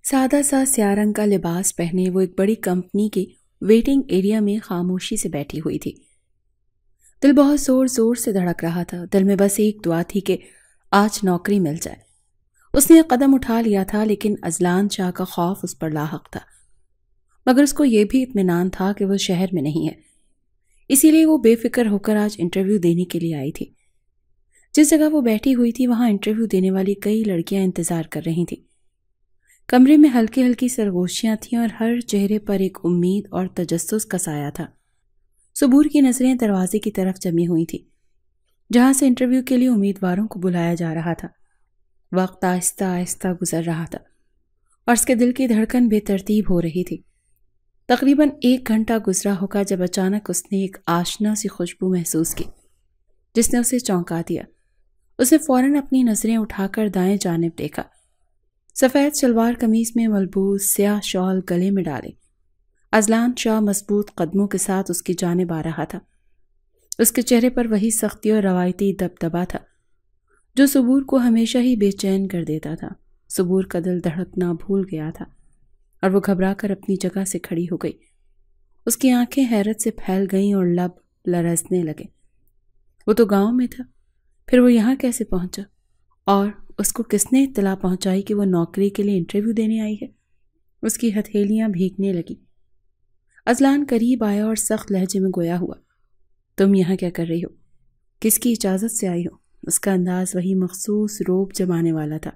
سادہ سا سیاہ رنگ کا لباس پہنے وہ ایک بڑی کمپنی کے ویٹنگ ایریا میں خاموشی سے بیٹھی ہوئی تھی۔ دل بہت زور زور سے دھڑک رہا تھا۔ دل میں بس ایک دعا تھی کہ آج نوکری مل جائے۔ اس نے ایک قدم اٹھا لیا تھا لیکن اذلان شاہ کا خوف اس پر لاحق تھا، مگر اس کو یہ بھی اطمینان تھا کہ وہ شہر میں نہیں ہے، اسی لیے وہ بے فکر ہو کر آج انٹرویو دینے کے لیے آئی تھی۔ جس جگہ وہ بیٹھی ہوئی تھی وہاں انٹرویو دینے والی کئی لڑکیاں انتظار کر رہی تھیں۔ کمرے میں ہلکی ہلکی سرگوشیاں تھیں اور ہر چہرے پر ایک امید اور تجسس کا سایہ تھا۔ صبور کی نظریں دروازے کی طرف جمی ہوئی تھی جہاں سے انٹرویو کے لیے امیدواروں کو بلایا جا رہا تھا۔ وقت آہستہ آہستہ گزر رہا تھا اور اس کے دل کی دھڑکن بے ترتیب ہو رہی تھی۔ تقریباً 1 گھنٹہ گزرا ہوگا جب اچانک اس نے ایک آشنا سی خوشبو محسوس کی جس نے اسے چونکا دیا۔ اس نے فوراً اپنی نظریں اٹھا کر دائیں جانب دیکھا۔ سفید شلوار قمیض میں ملبوس سیاہ شال گلے میں ڈالے اذلان شاہ مضبوط قدموں کے ساتھ اس کی جانب آ رہا تھا۔ اس کے چہرے پر وہی سختی اور روایتی دبدبا تھا جو صبور کو ہمیشہ ہی بے چین کر دیتا تھا۔ صبور کا دل دھڑکنا بھول گیا تھا اور وہ گھبرا کر اپنی جگہ سے کھڑی ہو گئی۔ اس کی آنکھیں حیرت سے پھیل گئیں اور لب لرزنے لگے۔ وہ تو گاؤں میں تھا، پھر وہ یہاں کیسے پہنچا؟ اور اس کو کس نے اطلاع پہنچائی کہ وہ نوکری کے لیے انٹرویو دینے آئی ہے؟ اس کی ہتھیلیاں بھیگنے لگی۔ اذلان قریب آیا اور سخت لہجے میں گویا ہوا، تم یہاں کیا کر رہی ہو؟ کس کی اجازت سے آئی ہو؟ اس کا انداز وہی مخصوص روب جمانے والا تھا۔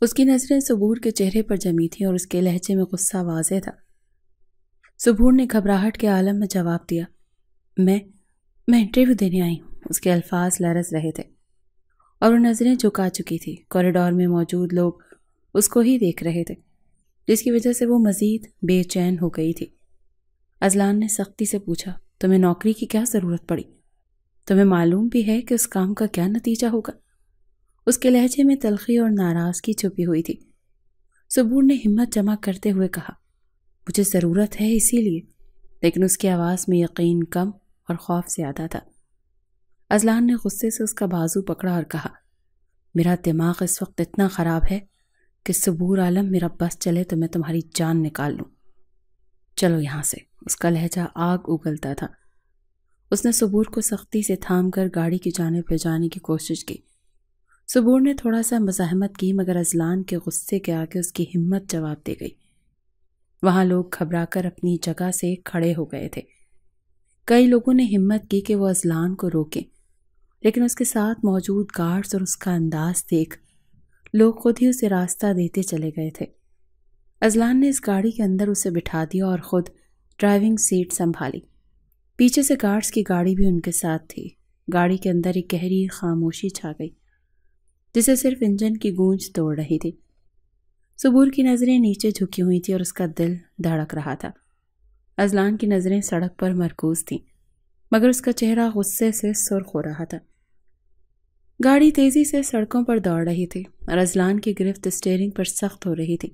اس کی نظریں صبور کے چہرے پر جمی تھیں اور اس کے لہجے میں غصہ واضح تھا۔ صبور نے گھبراہٹ کے عالم میں جواب دیا، میں انٹرویو دینے آئی ہوں۔ اس کے الفاظ لرز رہے تھے اور وہ نظریں جھکا چکی تھی۔ کوریڈور میں موجود لوگ اس کو ہی دیکھ رہے تھے جس کی وجہ سے وہ مزید بے چین ہو گئی تھی۔ اذلان نے سختی سے پوچھا، تمہیں نوکری کی کیا ضرورت پڑی؟ تمہیں معلوم بھی ہے کہ اس کام کا کیا نتیجہ ہوگا؟ اس کے لہجے میں تلخی اور ناراضگی چھپی ہوئی تھی۔ صبور نے ہمت جمع کرتے ہوئے کہا، مجھے ضرورت ہے اسی لیے، لیکن اس کی آواز میں یقین کم اور خوف زیادہ تھا۔ اذلان نے غصے سے اس کا بازو پکڑا اور کہا، میرا دماغ اس وقت اتنا خراب ہے کہ صبور عالم میرا بس چلے تو میں تمہاری جان نکال لوں۔ چلو یہاں سے۔ اس کا لہجہ آگ اگلتا تھا۔ اس نے صبور کو سختی سے تھام کر گاڑی کی جانب لے جانے کی کوشش کی۔ صبور نے تھوڑا سا مزاحمت کی مگر اذلان کے غصے کے آگے اس کی ہمت جواب دے گئی۔ وہاں لوگ گھبرا کر اپنی جگہ سے کھڑے ہو گئے تھے۔ کئی لوگوں نے ہمت کی کہ وہ اذلان کو روکیں، لیکن اس کے ساتھ موجود گارڈز اور اس کا انداز دیکھ لوگ خود ہی اسے راستہ دیتے چلے گئے تھے۔ اذلان نے اس گاڑی کے اندر اسے بٹھا دیا اور خود ڈرائیونگ سیٹ سنبھالی۔ پیچھے سے گارڈز کی گاڑی بھی ان کے ساتھ تھی۔ گاڑی کے اندر ایک گہری خاموشی چھا گئی جسے صرف انجن کی گونج توڑ رہی تھی۔ صبور کی نظریں نیچے جھکی ہوئی تھی اور اس کا دل دھڑک رہا تھا۔ اذلان کی نظریں سڑک پر مرکوز تھیں مگر اس کا چہرہ غصے سے سرخ ہو رہا تھا۔ گاڑی تیزی سے سڑکوں پر دوڑ رہی تھی اور اذلان کی گرفت اسٹیئرنگ پر سخت ہو رہی تھی۔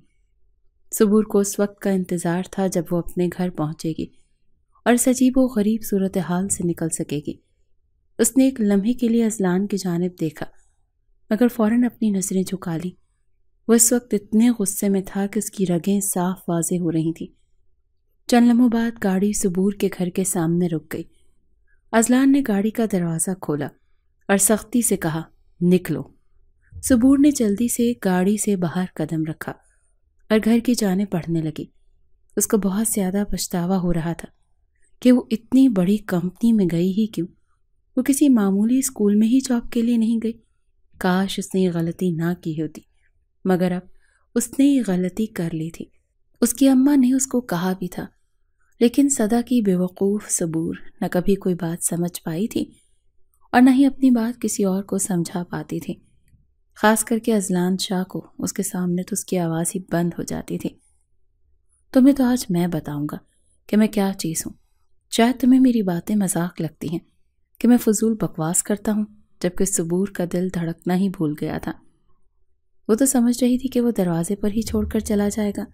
صبور کو اس وقت کا انتظار تھا جب وہ اپنے گھر پہنچے گی اور اس عجیب و غریب صورتحال سے نکل سکے گی۔ اس نے ایک لمحے کے لیے اذلان کی جانب دیکھا مگر فوراً اپنی نظریں جھکا لی۔ وہ اس وقت اتنے غصے میں تھا کہ اس کی رگیں صاف واضح ہو رہی تھیں۔ چند لمحوں بعد گاڑی صبور کے گھر کے سامنے رک گئی۔ اذلان نے گاڑی کا دروازہ کھولا اور سختی سے کہا، نکلو۔ صبور نے جلدی سے گاڑی سے باہر قدم رکھا اور گھر کی جانب بڑھنے لگی۔ اس کو بہت زیادہ پچھتاوا ہو رہا تھا کہ وہ اتنی بڑی کمپنی میں گئی ہی کیوں؟ وہ کسی معمولی اسکول میں ہی جاب کے لیے نہیں گئی۔ کاش اس نے یہ غلطی نہ کی ہوتی، مگر اب اس نے یہ غلطی کر لی تھی۔ اس کی اماں نے اس کو کہا بھی تھا، لیکن صدا کی بے وقوف صبور نہ کبھی کوئی بات سمجھ پائی تھی اور نہ ہی اپنی بات کسی اور کو سمجھا پاتی تھی، خاص کر کے اذلان شاہ کو۔ اس کے سامنے تو اس کی آواز ہی بند ہو جاتی تھی۔ تمہیں تو آج میں بتاؤں گا کہ میں کیا چیز ہوں۔ شاید تمہیں میری باتیں مذاق لگتی ہیں کہ میں فضول بکواس کرتا ہوں، جبکہ صبور کا دل دھڑکنا ہی بھول گیا تھا۔ وہ تو سمجھ رہی تھی کہ وہ دروازے پر ہی چھوڑ کر چلا جائے گا،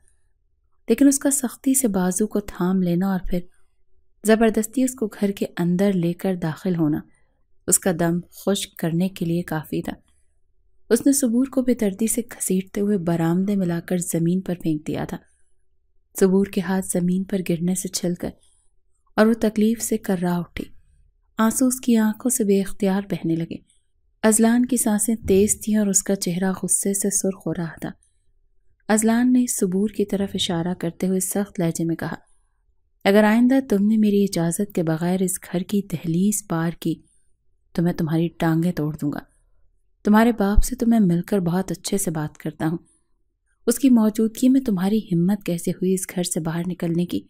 لیکن اس کا سختی سے بازو کو تھام لینا اور پھر زبردستی اس کو گھر کے اندر لے کر داخل ہونا اس کا دم خشک کرنے کے لیے کافی تھا۔ اس نے صبور کو بے دردی سے گھسیٹتے ہوئے برآمدے میں لا کر زمین پر پھینک دیا تھا۔ صبور کے ہاتھ زمین پر گرنے سے چھل گئے اور وہ تکلیف سے کرا اٹھی۔ آنسو اس کی آنکھوں سے بے اختیار بہنے لگے۔ اذلان کی سانسیں تیز تھیں اور اس کا چہرہ غصے سے سرخ ہو رہا تھا۔ اذلان نے صبور کی طرف اشارہ کرتے ہوئے سخت لہجے میں کہا، اگر آئندہ تم نے میری اجازت کے بغیر اس گھر کی دہلیز پار کی تو میں تمہاری ٹانگیں توڑ دوں گا۔ تمہارے باپ سے تو میں مل کر بہت اچھے سے بات کرتا ہوں، اس کی موجودگی میں تمہاری ہمت کیسے ہوئی اس گھر سے باہر نکلنے کی؟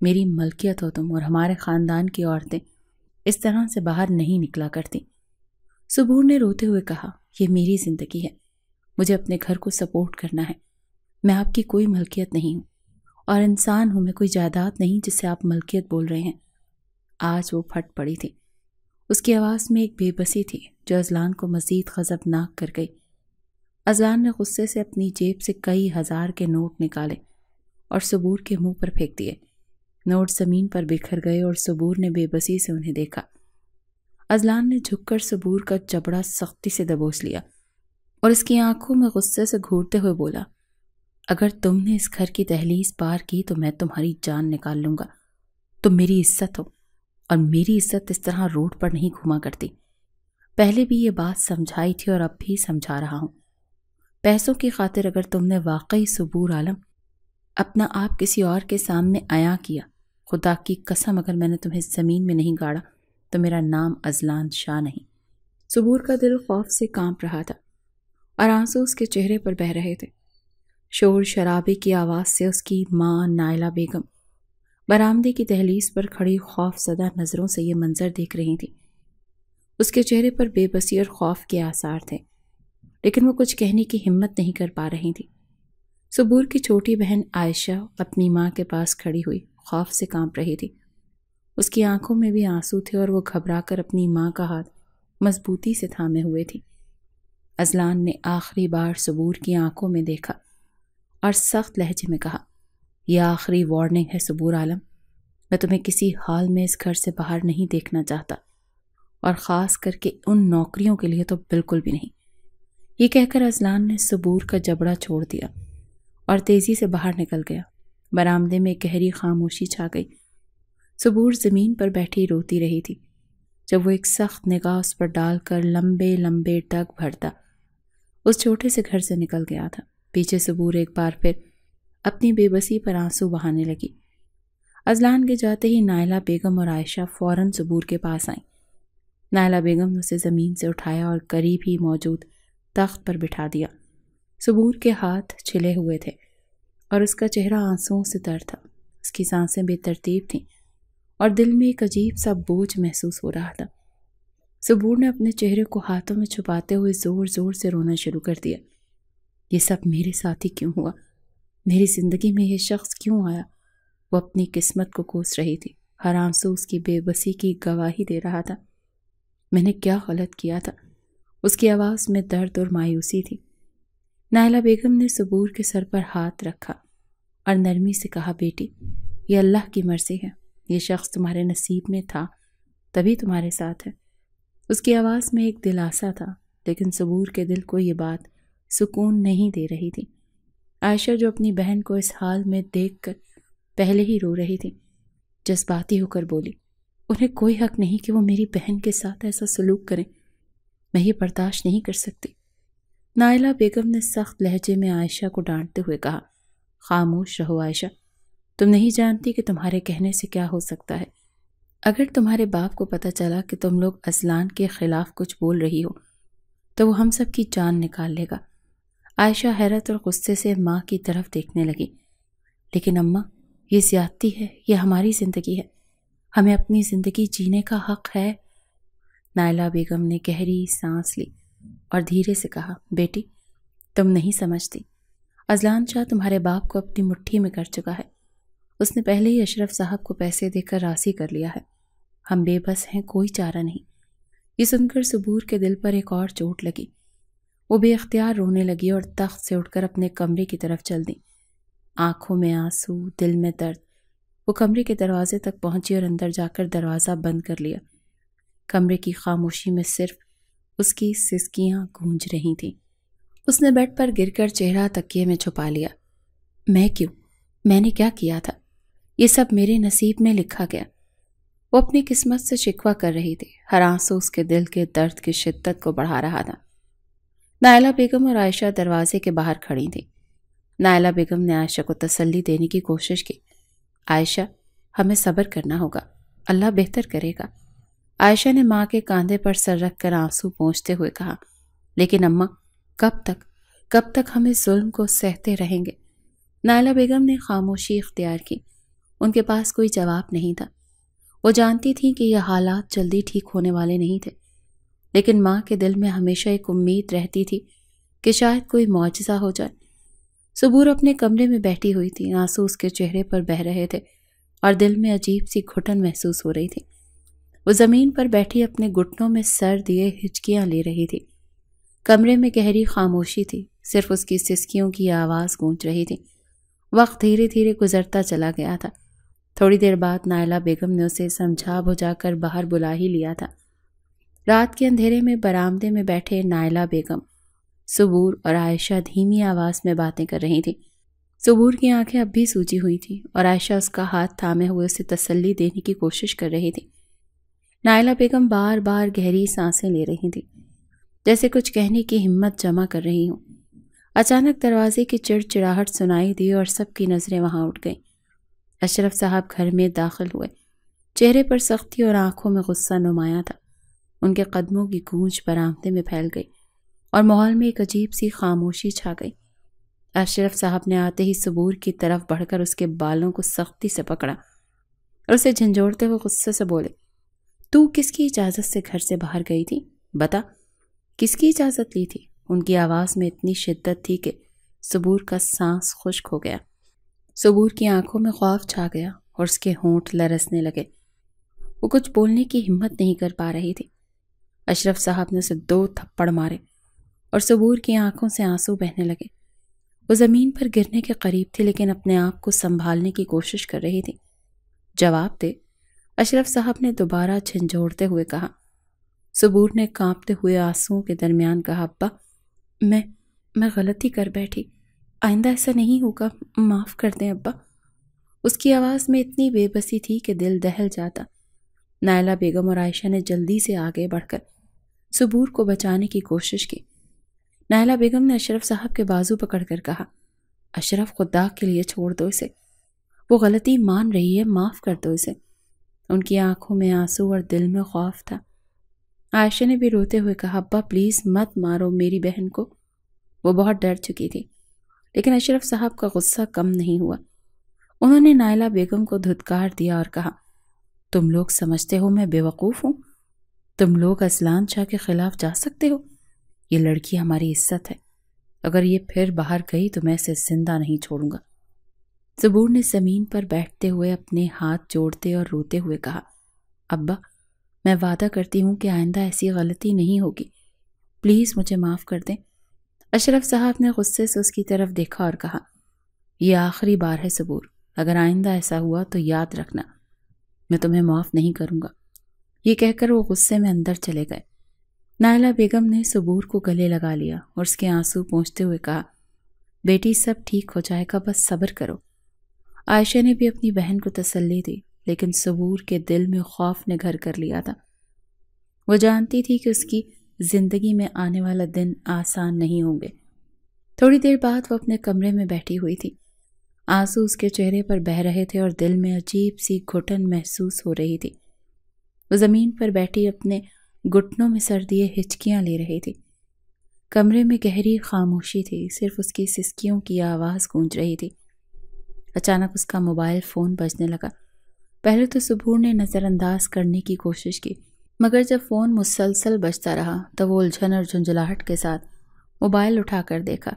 میری ملکیت ہو تم، اور ہمارے خاندان کی عورتیں اس طرح سے باہر نہیں نکلا کرتی۔ صبور نے روتے ہوئے کہا، یہ میری زندگی ہے، مجھے اپنے گھر کو سپورٹ کرنا ہے۔ میں آپ کی کوئی ملکیت نہیں ہوں، اور انسان ہوں، میں کوئی جائیداد نہیں جسے آپ ملکیت بول رہے ہیں۔ آج وہ پھٹ پڑی تھی۔ اس کی آواز میں ایک بے بسی تھی جو اذلان کو مزید غضبناک کر گئی۔ اذلان نے غصے سے اپنی جیب سے کئی ہزار کے نوٹ نکالے اور صبور کے منہ پر پھینک دیے۔ نوٹ زمین پر بکھر گئے اور صبور نے بے بسی سے انہیں دیکھا۔ اذلان نے جھک کر صبور کا جبڑا سختی سے دبوچ لیا اور اس کی آنکھوں میں غصے سے گھورتے ہوئے بولا، اگر تم نے اس گھر کی دہلیز پار کی تو میں تمہاری جان نکال لوں گا۔ تم میری عزت ہو، اور میری عزت اس طرح روڈ پر نہیں گھوما کرتی۔ پہلے بھی یہ بات سمجھائی تھی اور اب بھی سمجھا رہا ہوں۔ پیسوں کی خاطر اگر تم نے واقعی صبور عالم اپنا آپ کسی اور کے سامنے عیاں کیا، خدا کی قسم اگر میں نے تمہیں زمین میں نہیں گاڑا تو میرا نام اذلان شاہ نہیں۔ صبور کا دل خوف سے کانپ رہا تھا اور آنسو اس کے چہرے پر بہہ رہے تھے۔ شور شرابے کی آواز سے اس کی ماں نائلہ بیگم برآمدے کی دہلیز پر کھڑی خوف زدہ نظروں سے یہ منظر دیکھ رہی تھی۔ اس کے چہرے پر بے بسی اور خوف کے آثار تھے، لیکن وہ کچھ کہنے کی ہمت نہیں کر پا رہی تھی۔ صبور کی چھوٹی بہن عائشہ اپنی ماں کے پاس کھڑی ہوئی خوف سے کانپ رہی تھی۔ اس کی آنکھوں میں بھی آنسو تھے اور وہ گھبرا کر اپنی ماں کا ہاتھ مضبوطی سے تھامے ہوئے تھی۔ اذلان نے آخری بار صبور کی آنکھوں میں دیکھا اور سخت لہجے میں کہا، یہ آخری وارننگ ہے صبور عالم، میں تمہیں کسی حال میں اس گھر سے باہر نہیں دیکھنا چاہتا، اور خاص کر کے ان نوکریوں کے لیے تو بالکل بھی نہیں۔ یہ کہہ کر اذلان نے صبور کا جبڑا چھوڑ دیا اور تیزی سے باہر نکل گیا۔ برآمدے میں گہری خاموشی چھا گئی۔ صبور زمین پر بیٹھی روتی رہی تھی جب وہ ایک سخت نگاہ اس پر ڈال کر لمبے لمبے ڈگ بھرتا اس چھوٹے سے گھر سے نکل گیا تھا۔ پیچھے صبور ایک بار پھر اپنی بے بسی پر آنسو بہانے لگی۔ اذلان کے جاتے ہی نائلہ بیگم اور عائشہ فوراً صبور کے پاس آئیں۔ نائلہ بیگم نے اسے زمین سے اٹھایا اور قریب ہی موجود تخت پر بٹھا دیا۔ صبور کے ہاتھ چھلے ہوئے تھے اور اس کا چہرہ آنسوؤں سے تر تھا۔ اس کی سانسیں بے ترتیب تھیں اور دل میں ایک عجیب سا بوجھ محسوس ہو رہا تھا۔ صبور نے اپنے چہرے کو ہاتھوں میں چھپاتے ہوئے زور زور سے رونا شروع کر دیا۔ یہ سب میرے ساتھ ہی کیوں ہوا؟ میری زندگی میں یہ شخص کیوں آیا؟ وہ اپنی قسمت کو کوس رہی تھی۔ ہر آنسو اس کی بے بسی کی گواہی دے رہا تھا۔ میں نے کیا غلط کیا تھا؟ اس کی آواز میں درد اور مایوسی تھی۔ نائلہ بیگم نے صبور کے سر پر ہاتھ رکھا اور نرمی سے کہا، بیٹی، یہ اللہ کی مرضی ہے، یہ شخص تمہارے نصیب میں تھا تبھی تمہارے ساتھ ہے۔ اس کی آواز میں ایک دلاسا تھا، لیکن صبور کے دل کو یہ بات سکون نہیں دے رہی تھی۔ عائشہ جو اپنی بہن کو اس حال میں دیکھ کر پہلے ہی رو رہی تھی، جذباتی ہو کر بولی، انہیں کوئی حق نہیں کہ وہ میری بہن کے ساتھ ایسا سلوک کریں، میں یہ برداشت نہیں کر سکتی۔ نائلہ بیگم نے سخت لہجے میں عائشہ کو ڈانٹتے ہوئے کہا، خاموش رہو عائشہ، تم نہیں جانتی کہ تمہارے کہنے سے کیا ہو سکتا ہے۔ اگر تمہارے باپ کو پتہ چلا کہ تم لوگ اذلان کے خلاف کچھ بول رہی ہو تو وہ ہم سب کی جان نکال لے گا۔ عائشہ حیرت اور غصے سے ماں کی طرف دیکھنے لگی۔ لیکن اماں، یہ زیادتی ہے، یہ ہماری زندگی ہے، ہمیں اپنی زندگی جینے کا حق ہے۔ نائلہ بیگم نے گہری سانس لی اور دھیرے سے کہا، بیٹی، تم نہیں سمجھتی، اذلان شاہ تمہارے باپ کو اپنی مٹھی میں کر چکا ہے۔ اس نے پہلے ہی اشرف صاحب کو پیسے دے کر راضی کر لیا ہے۔ ہم بے بس ہیں، کوئی چارہ نہیں۔ یہ سن کر صبور کے دل پر ایک اور چوٹ لگی۔ وہ بے اختیار رونے لگی اور تخت سے اٹھ کر اپنے کمرے کی طرف چل دی۔ آنکھوں میں آنسو، دل میں درد، وہ کمرے کے دروازے تک پہنچی اور اندر جا کر دروازہ بند کر لیا۔ کمرے کی خاموشی میں صرف اس کی سسکیاں گونج رہی تھیں۔ اس نے بیڈ پر گر کر چہرہ تکیے میں چھپا لیا۔ میں کیوں؟ میں نے کیا کیا تھا؟ یہ سب میرے نصیب میں لکھا گیا۔ وہ اپنی قسمت سے شکوہ کر رہی تھی۔ ہر آنسو اس کے دل کے درد کی شدت کو بڑھا رہا تھا۔ نائلہ بیگم اور عائشہ دروازے کے باہر کھڑی تھیں۔ نائلہ بیگم نے عائشہ کو تسلی دینے کی کوشش کی۔ عائشہ، ہمیں صبر کرنا ہوگا، اللہ بہتر کرے گا۔ عائشہ نے ماں کے کاندھے پر سر رکھ کر آنسو پونچھتے ہوئے کہا، لیکن اماں، کب تک ہم اس ظلم کو سہتے رہیں گے؟ نائلہ بیگم نے خاموشی اختیار کی۔ ان کے پاس کوئی جواب نہیں تھا۔ وہ جانتی تھیں کہ یہ حالات جلدی ٹھیک ہونے والے نہیں تھے، لیکن ماں کے دل میں ہمیشہ ایک امید رہتی تھی کہ شاید کوئی معجزہ ہو جائے۔ صبور اپنے کمرے میں بیٹھی ہوئی تھی، آنسو اس کے چہرے پر بہہ رہے تھے اور دل میں عجیب سی گھٹن محسوس ہو رہی تھی۔ وہ زمین پر بیٹھی اپنے گھٹنوں میں سر دیے ہچکیاں لے رہی تھی۔ کمرے میں گہری خاموشی تھی، صرف اس کی سسکیوں کی آواز گونج رہی تھی۔ وقت دھیرے دھیرے گزرتا چلا گیا تھا۔ تھوڑی دیر بعد نائلہ بیگم نے اسے سمجھا بجھا کر باہر بلا ہی لیا تھا۔ رات کے اندھیرے میں برآمدے میں بیٹھے نائلہ بیگم، صبور اور عائشہ دھیمی آواز میں باتیں کر رہی تھیں۔ صبور کی آنکھیں اب بھی سوجی ہوئی تھیں اور عائشہ اس کا ہاتھ تھامے ہوئے اسے تسلی دینے کی کوشش کر رہی تھی۔ نائلہ بیگم بار بار گہری سانسیں لے رہی تھی، جیسے کچھ کہنے کی ہمت جمع کر رہی ہوں۔ اچانک دروازے کی چڑچڑاہٹ سنائی دی اور سب کی نظریں وہاں اٹھ گئیں۔ اشرف صاحب گھر میں داخل ہوئے۔ چہرے پر سختی اور آنکھوں میں غصہ نمایاں تھا۔ ان کے قدموں کی گونج برآمدے میں پھیل گئی اور ماحول میں ایک عجیب سی خاموشی چھا گئی۔ اشرف صاحب نے آتے ہی صبور کی طرف بڑھ کر اس کے بالوں کو سختی سے پکڑا اور اسے جھنجھوڑتے ہوئے غصے سے بولے، تو کس کی اجازت سے گھر سے باہر گئی تھی؟ بتا، کس کی اجازت لی تھی؟ ان کی آواز میں اتنی شدت تھی کہ صبور کا سانس خشک ہو گیا۔ صبور کی آنکھوں میں خوف چھا گیا اور اس کے ہونٹ لرزنے لگے۔ وہ کچھ بولنے کی ہمت نہیں کر پا رہی تھی۔ اشرف صاحب نے اسے 2 تھپڑ مارے اور صبور کی آنکھوں سے آنسو بہنے لگے۔ وہ زمین پر گرنے کے قریب تھی لیکن اپنے آپ کو سنبھالنے کی کوشش کر رہی تھی۔ جواب دے، اشرف صاحب نے دوبارہ جھنجھوڑتے ہوئے کہا۔ صبور نے کانپتے ہوئے آنسوؤں کے درمیان کہا، ابا، میں غلطی کر بیٹھی، آئندہ ایسا نہیں ہوگا، معاف کر دیں ابا۔ اس کی آواز میں اتنی بے بسی تھی کہ دل دہل جاتا۔ نائلہ بیگم اور عائشہ نے جلدی سے آگے بڑھ کر صبور کو بچانے کی کوشش کی۔ نائلہ بیگم نے اشرف صاحب کے بازو پکڑ کر کہا، اشرف، خدا کے لیے چھوڑ دو اسے، وہ غلطی مان رہی ہے، معاف کر دو اسے۔ ان کی آنکھوں میں آنسو اور دل میں خوف تھا۔ عائشہ نے بھی روتے ہوئے کہا، ابا پلیز مت مارو میری بہن کو۔ وہ بہت ڈر چکی تھی، لیکن اشرف صاحب کا غصہ کم نہیں ہوا۔ انہوں نے نائلہ بیگم کو دھتکار دیا اور کہا، تم لوگ سمجھتے ہو میں بے وقوف ہوں؟ تم لوگ اذلان شاہ کے خلاف جا سکتے ہو؟ یہ لڑکی ہماری عزت ہے، اگر یہ پھر باہر گئی تو میں اسے زندہ نہیں چھوڑوں گا۔ صبور نے زمین پر بیٹھتے ہوئے اپنے ہاتھ جوڑتے اور روتے ہوئے کہا، ابا، میں وعدہ کرتی ہوں کہ آئندہ ایسی غلطی نہیں ہوگی، پلیز مجھے معاف کر دیں۔ اشرف صاحب نے غصے سے اس کی طرف دیکھا اور کہا، یہ آخری بار ہے صبور، اگر آئندہ ایسا ہوا تو یاد رکھنا، میں تمہیں معاف نہیں کروں گا۔ یہ کہہ کر وہ غصے میں اندر چلے گئے۔ نائلہ بیگم نے صبور کو گلے لگا لیا اور اس کے آنسو پونچھتے ہوئے کہا، بیٹی سب ٹھیک ہو جائے گا، بس صبر کرو۔ عائشہ نے بھی اپنی بہن کو تسلی دی، لیکن صبور کے دل میں خوف نے گھر کر لیا تھا۔ وہ جانتی تھی کہ اس کی زندگی میں آنے والا دن آسان نہیں ہوں گے۔ تھوڑی دیر بعد وہ اپنے کمرے میں بیٹھی ہوئی تھی۔ آنسو اس کے چہرے پر بہہ رہے تھے اور دل میں عجیب سی گھٹن محسوس ہو رہی تھی۔ وہ زمین پر بیٹھی اپنے گھٹنوں میں سر دیے ہچکیاں لے رہی تھی۔ کمرے میں گہری خاموشی تھی، صرف اس کی سسکیوں کی آواز گونج رہی تھی۔ اچانک اس کا موبائل فون بجنے لگا۔ پہلے تو صبور نے نظر انداز کرنے کی کوشش کی، مگر جب فون مسلسل بجتا رہا تو وہ الجھن اور جھنجھلاہٹ کے ساتھ موبائل اٹھا کر دیکھا۔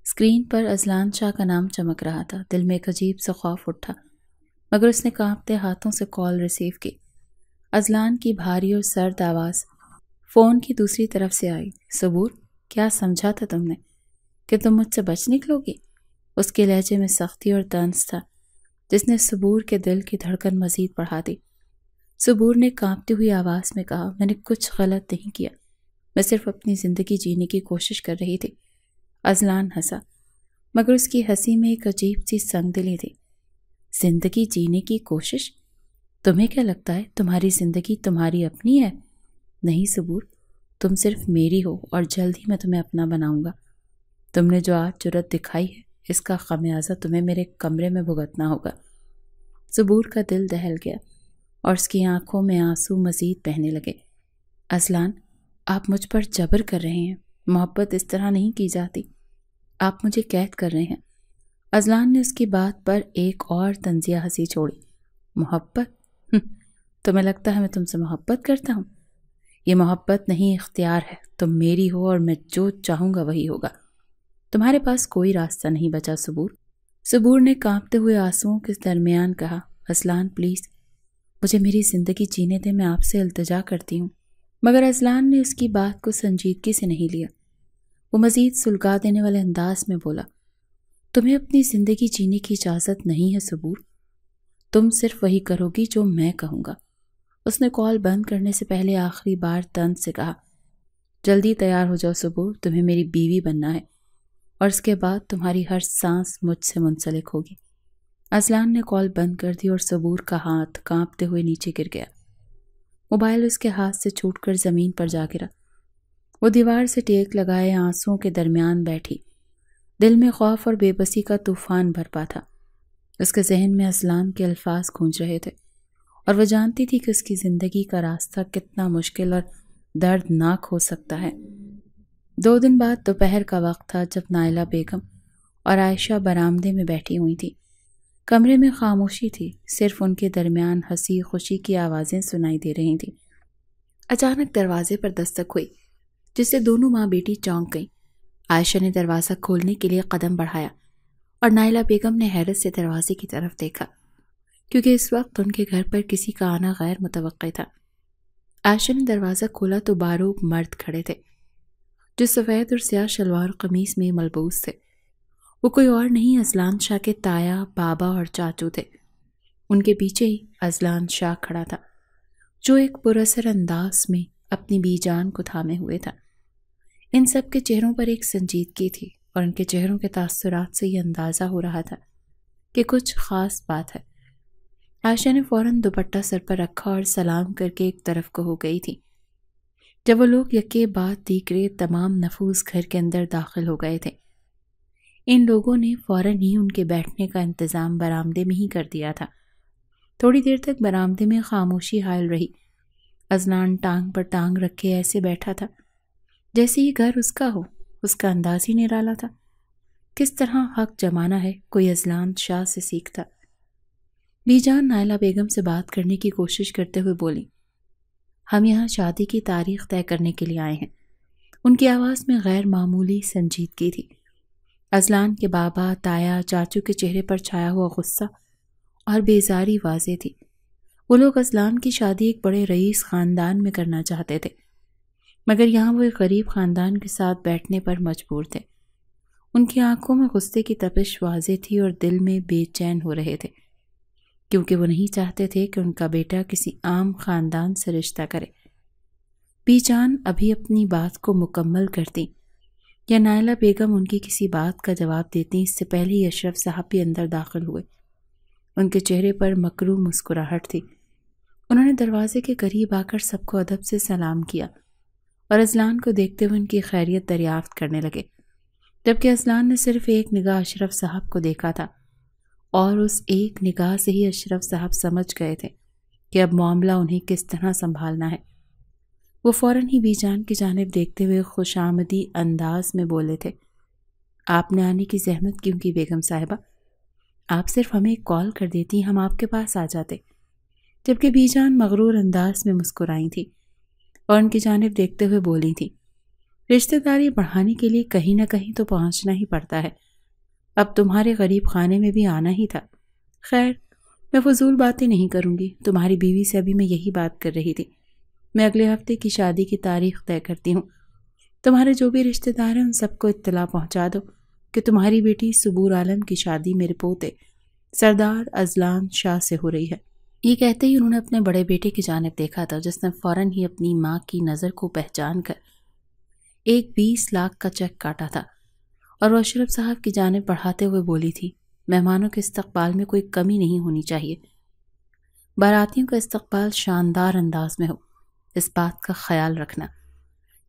اسکرین پر اذلان شاہ کا نام چمک رہا تھا۔ دل میں ایک عجیب سا خوف اٹھا، مگر اس نے کانپتے ہاتھوں سے کال ریسیو کی۔ اذلان کی بھاری اور سرد آواز فون کی دوسری طرف سے آئی، صبور، کیا سمجھا تھا تم نے کہ تم مجھ سے بچ نکلو گی؟ اس کے لہجے میں سختی اور طنز تھا جس نے صبور کے دل کی دھڑکن مزید بڑھا دی۔ صبور نے کانپتی ہوئی آواز میں کہا، میں نے کچھ غلط نہیں کیا، میں صرف اپنی زندگی جینے کی کوشش کر رہی تھی۔ اذلان ہنسا، مگر اس کی ہنسی میں ایک عجیب سی سنگ دلی تھی۔ زندگی جینے کی کوشش؟ تمہیں کیا لگتا ہے تمہاری زندگی تمہاری اپنی ہے؟ نہیں صبور، تم صرف میری ہو اور جلد ہی میں تمہیں اپنا بناؤں گا۔ تم نے جو آج جرأت دکھائی ہے اس کا خمیازہ تمہیں میرے کمرے میں بھگتنا ہوگا۔ صبور کا دل دہل گیا اور اس کی آنکھوں میں آنسو مزید بہنے لگے۔ اذلان، آپ مجھ پر جبر کر رہے ہیں، محبت اس طرح نہیں کی جاتی، آپ مجھے قید کر رہے ہیں۔ اذلان نے اس کی بات پر ایک اور طنزیہ ہنسی چھوڑی۔ محبت؟ تمہیں لگتا ہے میں تم سے محبت کرتا ہوں؟ یہ محبت نہیں، اختیار ہے۔ تم میری ہو اور میں جو چاہوں گا وہی ہوگا۔ تمہارے پاس کوئی راستہ نہیں بچا صبور۔ صبور نے کانپتے ہوئے آنسوؤں کے درمیان کہا، اذلان پلیز مجھے میری زندگی جینے دے، میں آپ سے التجا کرتی ہوں۔ مگر اذلان نے اس کی بات کو سنجیدگی سے نہیں لیا۔ وہ مزید سلگا دینے والے انداز میں بولا، تمہیں اپنی زندگی جینے کی اجازت نہیں ہے صبور، تم صرف وہی کرو گی جو میں کہوں گا۔ اس نے کال بند کرنے سے پہلے آخری بار طنز سے کہا، جلدی تیار ہو جاؤ صبور، تمہیں میری بیوی بننا ہے اور اس کے بعد تمہاری ہر سانس مجھ سے منسلک ہوگی۔ اذلان نے کال بند کر دی اور صبور کا ہاتھ کانپتے ہوئے نیچے گر گیا۔ موبائل اس کے ہاتھ سے چھوٹ کر زمین پر جا گرا۔ وہ دیوار سے ٹیک لگائے آنسوؤں کے درمیان بیٹھی، دل میں خوف اور بے بسی کا طوفان بھرپا تھا۔ اس کے ذہن میں اذلان کے الفاظ گونج رہے تھے اور وہ جانتی تھی کہ اس کی زندگی کا راستہ کتنا مشکل اور دردناک ہو سکتا ہے۔ 2 دن بعد دوپہر کا وقت تھا جب نائلہ بیگم اور عائشہ برآمدے میں بیٹھی ہوئی تھی۔ کمرے میں خاموشی تھی، صرف ان کے درمیان ہنسی خوشی کی آوازیں سنائی دے رہی تھیں۔ اچانک دروازے پر دستک ہوئی جس سے دونوں ماں بیٹی چونک گئیں۔ عائشہ نے دروازہ کھولنے کے لیے قدم بڑھایا اور نائلہ بیگم نے حیرت سے دروازے کی طرف دیکھا، کیونکہ اس وقت ان کے گھر پر کسی کا آنا غیر متوقع تھا۔ عائشہ نے دروازہ کھولا تو باروک مرد کھڑے تھے جو سفید اور سیاہ شلوار قمیص میں ملبوس تھے۔ وہ کوئی اور نہیں اذلان شاہ کے تایا، بابا اور چاچو تھے۔ ان کے پیچھے ہی اذلان شاہ کھڑا تھا جو ایک پراثر انداز میں اپنی بی جان کو تھامے ہوئے تھا۔ ان سب کے چہروں پر ایک سنجیدگی تھی اور ان کے چہروں کے تاثرات سے یہ اندازہ ہو رہا تھا کہ کچھ خاص بات ہے۔ عائشہ نے فوراً دوپٹہ سر پر رکھا اور سلام کر کے ایک طرف کو ہو گئی تھی۔ جب وہ لوگ یکے بعد دیگرے تمام نفوذ گھر کے اندر داخل ہو گئے تھے، ان لوگوں نے فوراً ہی ان کے بیٹھنے کا انتظام برآمدے میں ہی کر دیا تھا۔ تھوڑی دیر تک برآمدے میں خاموشی حائل رہی۔ اذلان ٹانگ پر ٹانگ رکھے ایسے بیٹھا تھا جیسے یہ گھر اس کا ہو۔ اس کا انداز ہی نرالا تھا۔ کس طرح حق جمانا ہے کوئی اذلان شاہ سے سیکھتا۔ بی جان نائلہ بیگم سے بات کرنے کی کوشش کرتے ہوئے بولی، ہم یہاں شادی کی تاریخ طے کرنے کے لیے آئے ہیں۔ ان کی آواز میں غیر معمولی سنجیدگی تھی۔ اذلان کے بابا، تایا، چاچو کے چہرے پر چھایا ہوا غصہ اور بیزاری واضح تھی۔ وہ لوگ اذلان کی شادی ایک بڑے رئیس خاندان میں کرنا چاہتے تھے، مگر یہاں وہ ایک غریب خاندان کے ساتھ بیٹھنے پر مجبور تھے۔ ان کی آنکھوں میں غصے کی تپش واضح تھی اور دل میں بے چین ہو رہے تھے، کیونکہ وہ نہیں چاہتے تھے کہ ان کا بیٹا کسی عام خاندان سے رشتہ کرے۔ بی جان ابھی اپنی بات کو مکمل کرتی یا نائلہ بیگم ان کی کسی بات کا جواب دیتی، اس سے پہلے ہی اشرف صاحب بھی اندر داخل ہوئے۔ ان کے چہرے پر مکروہ مسکراہٹ تھی۔ انہوں نے دروازے کے قریب آ کر سب کو ادب سے سلام کیا اور اذلان کو دیکھتے ہوئے ان کی خیریت دریافت کرنے لگے، جبکہ اذلان نے صرف ایک نگاہ اشرف صاحب کو دیکھا تھا اور اس ایک نگاہ سے ہی اشرف صاحب سمجھ گئے تھے کہ اب معاملہ انہیں کس طرح سنبھالنا ہے۔ وہ فوراً ہی بی جان کی جانب دیکھتے ہوئے خوش آمدی انداز میں بولے تھے، آپ نے آنے کی زحمت کیوں کی بیگم صاحبہ؟ آپ صرف ہمیں ایک کال کر دیتی، ہم آپ کے پاس آ جاتے۔ جبکہ بی جان مغرور انداز میں مسکرائی تھی اور ان کی جانب دیکھتے ہوئے بولی تھی، رشتہ داری بڑھانے کے لیے کہیں نہ کہیں تو پہنچنا ہی پڑتا ہے، اب تمہارے غریب خانے میں بھی آنا ہی تھا۔ خیر، میں فضول باتیں نہیں کروں گی، تمہاری بیوی سے ابھی میں یہی بات کر رہی تھی۔ میں اگلے ہفتے کی شادی کی تاریخ طے کرتی ہوں۔ تمہارے جو بھی رشتہ دار ہیں ان سب کو اطلاع پہنچا دو کہ تمہاری بیٹی صبور عالم کی شادی میرے پوتے سردار اذلان شاہ سے ہو رہی ہے۔ یہ کہتے ہی انہوں نے اپنے بڑے بیٹے کی جانب دیکھا تھا، جس نے فوراً ہی اپنی ماں کی نظر کو پہچان کر ایک 20 لاکھ کا چیک کاٹا تھا اور وہ اشرف صاحب کی جانب بڑھاتے ہوئے بولی تھی، مہمانوں کے استقبال میں کوئی کمی نہیں ہونی چاہیے، باراتیوں کا استقبال شاندار انداز میں ہو، اس بات کا خیال رکھنا۔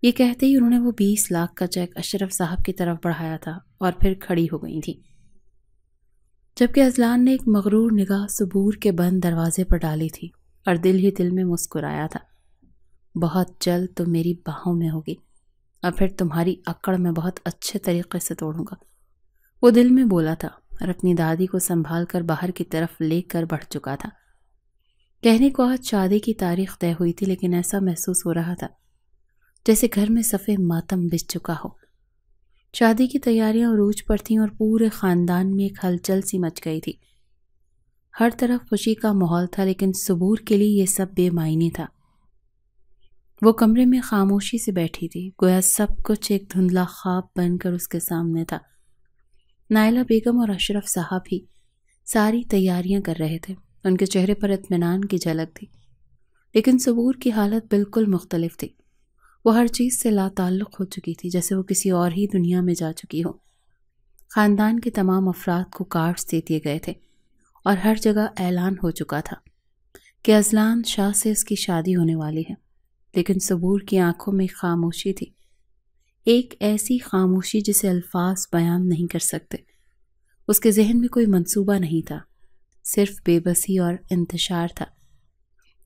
یہ کہتے ہی انہوں نے وہ 20 لاکھ کا چیک اشرف صاحب کی طرف بڑھایا تھا اور پھر کھڑی ہو گئی تھی، جبکہ اذلان نے ایک مغرور نگاہ صبور کے بند دروازے پر ڈالی تھی اور دل ہی دل میں مسکرایا تھا، بہت جلد تم میری باہوں میں ہوگی اور پھر تمہاری اکڑ میں بہت اچھے طریقے سے توڑوں گا، وہ دل میں بولا تھا اور اپنی دادی کو سنبھال کر باہر کی طرف لے کر بڑھ چکا تھا۔ کہنے کو آج شادی کی تاریخ طے ہوئی تھی، لیکن ایسا محسوس ہو رہا تھا جیسے گھر میں صفِ ماتم بچھ چکا ہو۔ شادی کی تیاریاں عروج پر تھیں اور پورے خاندان میں ایک ہلچل سی مچ گئی تھی، ہر طرف خوشی کا ماحول تھا، لیکن صبور کے لیے یہ سب بے معنی تھا۔ وہ کمرے میں خاموشی سے بیٹھی تھی، گویا سب کچھ ایک دھندلا خواب بن کر اس کے سامنے تھا۔ نائلہ بیگم اور اشرف صاحب ہی ساری تیاریاں کر رہے تھے، ان کے چہرے پر اطمینان کی جھلک تھی، لیکن صبور کی حالت بالکل مختلف تھی۔ وہ ہر چیز سے لا تعلق ہو چکی تھی، جیسے وہ کسی اور ہی دنیا میں جا چکی ہو۔ خاندان کے تمام افراد کو کارڈز دے دیے گئے تھے اور ہر جگہ اعلان ہو چکا تھا کہ اذلان شاہ سے اس کی شادی ہونے والی ہے، لیکن صبور کی آنکھوں میں خاموشی تھی، ایک ایسی خاموشی جسے الفاظ بیان نہیں کر سکتے۔ اس کے ذہن میں کوئی منصوبہ نہیں تھا، صرف بے بسی اور انتشار تھا۔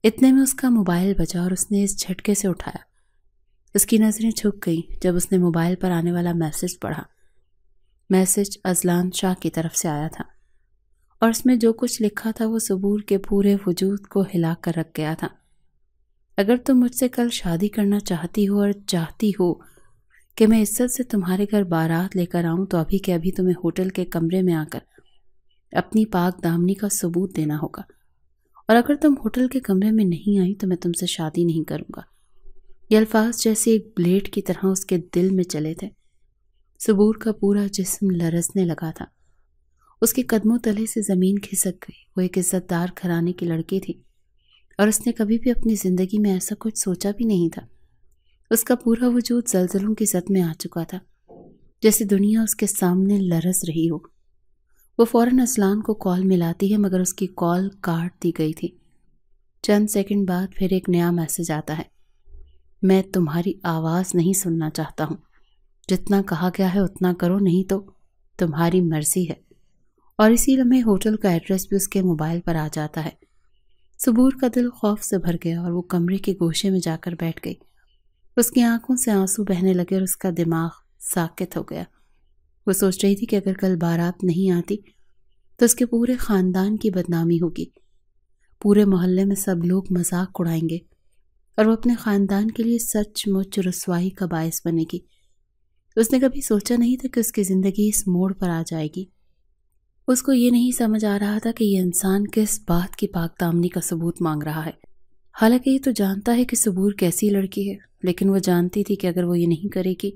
اتنے میں اس کا موبائل بجا اور اس نے اس جھٹکے سے اٹھایا۔ اس کی نظریں جھک گئیں جب اس نے موبائل پر آنے والا میسج پڑھا۔ میسج اذلان شاہ کی طرف سے آیا تھا اور اس میں جو کچھ لکھا تھا وہ صبور کے پورے وجود کو ہلا کر رکھ گیا تھا۔ اگر تم مجھ سے کل شادی کرنا چاہتی ہو اور چاہتی ہو کہ میں عزت سے تمہارے گھر بارات لے کر آؤں تو ابھی کے ابھی تمہیں ہوٹل کے کمرے میں آ کر اپنی پاک دامنی کا ثبوت دینا ہوگا، اور اگر تم ہوٹل کے کمرے میں نہیں آئی تو میں تم سے شادی نہیں کروں گا۔ یہ الفاظ جیسے ایک بلیڈ کی طرح اس کے دل میں چلے تھے۔ صبور کا پورا جسم لرزنے لگا تھا، اس کے قدموں تلے سے زمین کھسک گئی۔ وہ ایک عزت دار گھرانے کی لڑکی تھی اور اس نے کبھی بھی اپنی زندگی میں ایسا کچھ سوچا بھی نہیں تھا۔ اس کا پورا وجود زلزلوں کی زد میں آ چکا تھا، جیسے دنیا اس کے سامنے لرز رہی ہو۔ وہ فوراً اذلان کو کال ملاتی ہے، مگر اس کی کال کاٹ دی گئی تھی۔ چند سیکنڈ بعد پھر ایک نیا میسج آتا ہے، میں تمہاری آواز نہیں سننا چاہتا ہوں، جتنا کہا گیا ہے اتنا کرو، نہیں تو تمہاری مرضی ہے۔ اور اسی لمحے ہوٹل کا ایڈریس بھی اس کے موبائل پر آ جاتا ہے۔ صبور کا دل خوف سے بھر گیا اور وہ کمرے کے گوشے میں جا کر بیٹھ گئی۔ اس کی آنکھوں سے آنسو بہنے لگے اور اس کا دماغ ساکت ہو گیا۔ وہ سوچ رہی تھی کہ اگر کل بارات نہیں آتی تو اس کے پورے خاندان کی بدنامی ہوگی، پورے محلے میں سب لوگ مذاق اڑائیں گے اور وہ اپنے خاندان کے لیے سچ مچ رسوائی کا باعث بنے گی۔ اس نے کبھی سوچا نہیں تھا کہ اس کی زندگی اس موڑ پر آ جائے گی۔ اس کو یہ نہیں سمجھ آ رہا تھا کہ یہ انسان کس بات کی پاک دامنی کا ثبوت مانگ رہا ہے۔ حالانکہ یہ تو جانتا ہے کہ صبور کیسی لڑکی ہے، لیکن وہ جانتی تھی کہ اگر وہ یہ نہیں کرے گی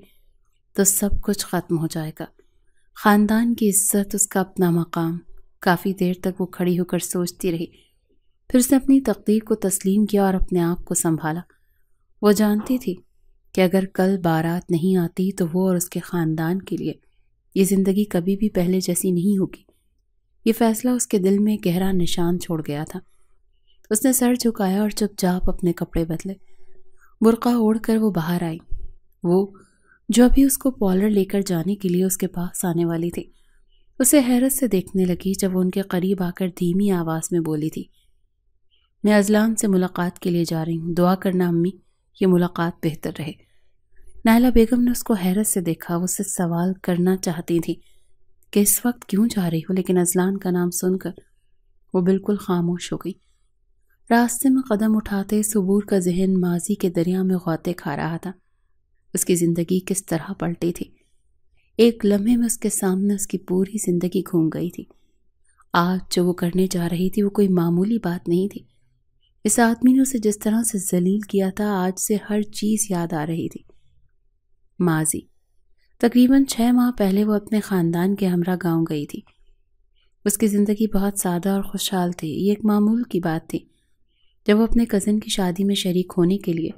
تو سب کچھ ختم ہو جائے گا۔ خاندان کی عزت، اس کا اپنا مقام۔ کافی دیر تک وہ کھڑی ہو کر سوچتی رہی، پھر اس نے اپنی تقدیر کو تسلیم کیا اور اپنے آپ کو سنبھالا۔ وہ جانتی تھی کہ اگر کل بارات نہیں آتی تو وہ اور اس کے خاندان کے لیے یہ زندگی کبھی بھی پہلے جیسی نہیں ہوگی۔ یہ فیصلہ اس کے دل میں گہرا نشان چھوڑ گیا تھا۔ اس نے سر جھکایا اور چپ چاپ اپنے کپڑے بدلے، برقع اوڑھ کر وہ باہر آئی۔ وہ جو ابھی اس کو پارلر لے کر جانے کے لیے اس کے پاس آنے والی تھی، اسے حیرت سے دیکھنے لگی جب وہ ان کے قریب آ کر دھیمی آواز میں بولی تھی، میں اذلان سے ملاقات کے لیے جا رہی ہوں، دعا کرنا امی یہ ملاقات بہتر رہے۔ نائلہ بیگم نے اس کو حیرت سے دیکھا۔ وہ اس سے سوال کرنا چاہتی تھی کہ اس وقت کیوں جا رہی ہو، لیکن اذلان کا نام سن کر وہ بالکل خاموش ہو گئی۔ راستے میں قدم اٹھاتے صبور کا ذہن ماضی کے دریا میں غوطے کھا رہا تھا۔ اس کی زندگی کس طرح پلٹی تھی، ایک لمحے میں اس کے سامنے اس کی پوری زندگی گھوم گئی تھی۔ آج جو وہ کرنے جا رہی تھی وہ کوئی معمولی بات نہیں تھی۔ اس آدمی نے اسے جس طرح سے ذلیل کیا تھا، آج سے ہر چیز یاد آ رہی تھی۔ ماضی تقریباً 6 ماہ پہلے وہ اپنے خاندان کے ہمراہ گاؤں گئی تھی۔ اس کی زندگی بہت سادہ اور خوشحال تھی۔ یہ ایک معمول کی بات تھی جب وہ اپنے کزن کی شادی میں شریک ہونے کے لیے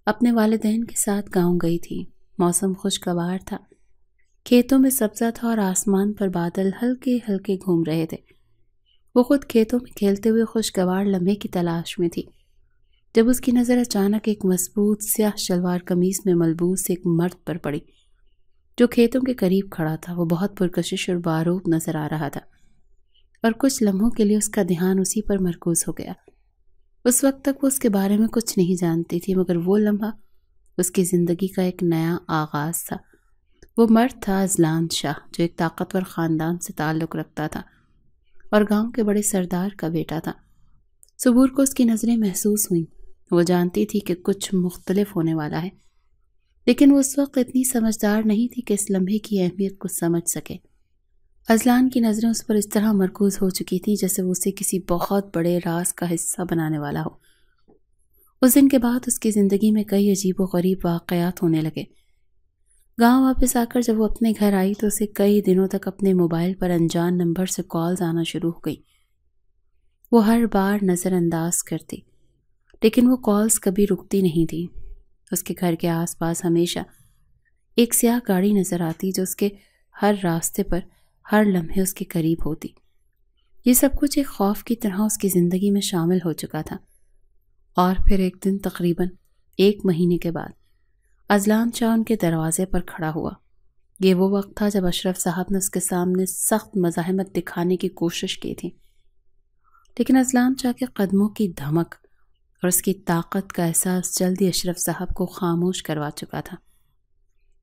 اپنے والدین کے ساتھ گاؤں گئی تھی۔ موسم خوشگوار تھا، کھیتوں میں سبزہ تھا اور آسمان پر بادل ہلکے ہلکے گھوم رہے تھے۔ وہ خود کھیتوں میں کھیلتے ہوئے خوشگوار لمحے کی تلاش میں تھی جب اس کی نظر اچانک ایک مضبوط سیاہ شلوار قمیض میں ملبوس ایک مرد پر پڑی جو کھیتوں کے قریب کھڑا تھا۔ وہ بہت پرکشش اور باروب نظر آ رہا تھا اور کچھ لمحوں کے لیے اس کا دھیان اسی پر مرکوز ہو گیا۔ اس وقت تک وہ اس کے بارے میں کچھ نہیں جانتی تھی، مگر وہ لمحہ اس کی زندگی کا ایک نیا آغاز تھا۔ وہ مرد تھا اذلان شاہ، جو ایک طاقتور خاندان سے تعلق رکھتا تھا اور گاؤں کے بڑے سردار کا بیٹا تھا۔ صبور کو اس کی نظریں محسوس ہوئیں۔ وہ جانتی تھی کہ کچھ مختلف ہونے والا ہے، لیکن وہ اس وقت اتنی سمجھدار نہیں تھی کہ اس لمحے کی اہمیت کو سمجھ سکے۔ اذلان کی نظریں اس پر اس طرح مرکوز ہو چکی تھی جیسے وہ اسے کسی بہت بڑے راز کا حصہ بنانے والا ہو۔ اس دن کے بعد اس کی زندگی میں کئی عجیب و غریب واقعات ہونے لگے۔ گاؤں واپس آ کر جب وہ اپنے گھر آئی تو اسے کئی دنوں تک اپنے موبائل پر انجان نمبر سے کالز آنا شروع ہو گئی۔ وہ ہر بار نظر انداز کرتی، لیکن وہ کالز کبھی رکتی نہیں تھی۔ اس کے گھر کے آس پاس ہمیشہ ایک سیاہ گاڑی نظر آتی جو اس کے ہر راستے پر ہر لمحے اس کے قریب ہوتی۔ یہ سب کچھ ایک خوف کی طرح اس کی زندگی میں شامل ہو چکا تھا۔ اور پھر ایک دن تقریباً 1 مہینے کے بعد اذلان شاہ ان کے دروازے پر کھڑا ہوا۔ یہ وہ وقت تھا جب اشرف صاحب نے اس کے سامنے سخت مزاحمت دکھانے کی کوشش کی تھی، لیکن اذلان شاہ کے قدموں کی دھمک اور اس کی طاقت کا احساس جلدی اشرف صاحب کو خاموش کروا چکا تھا۔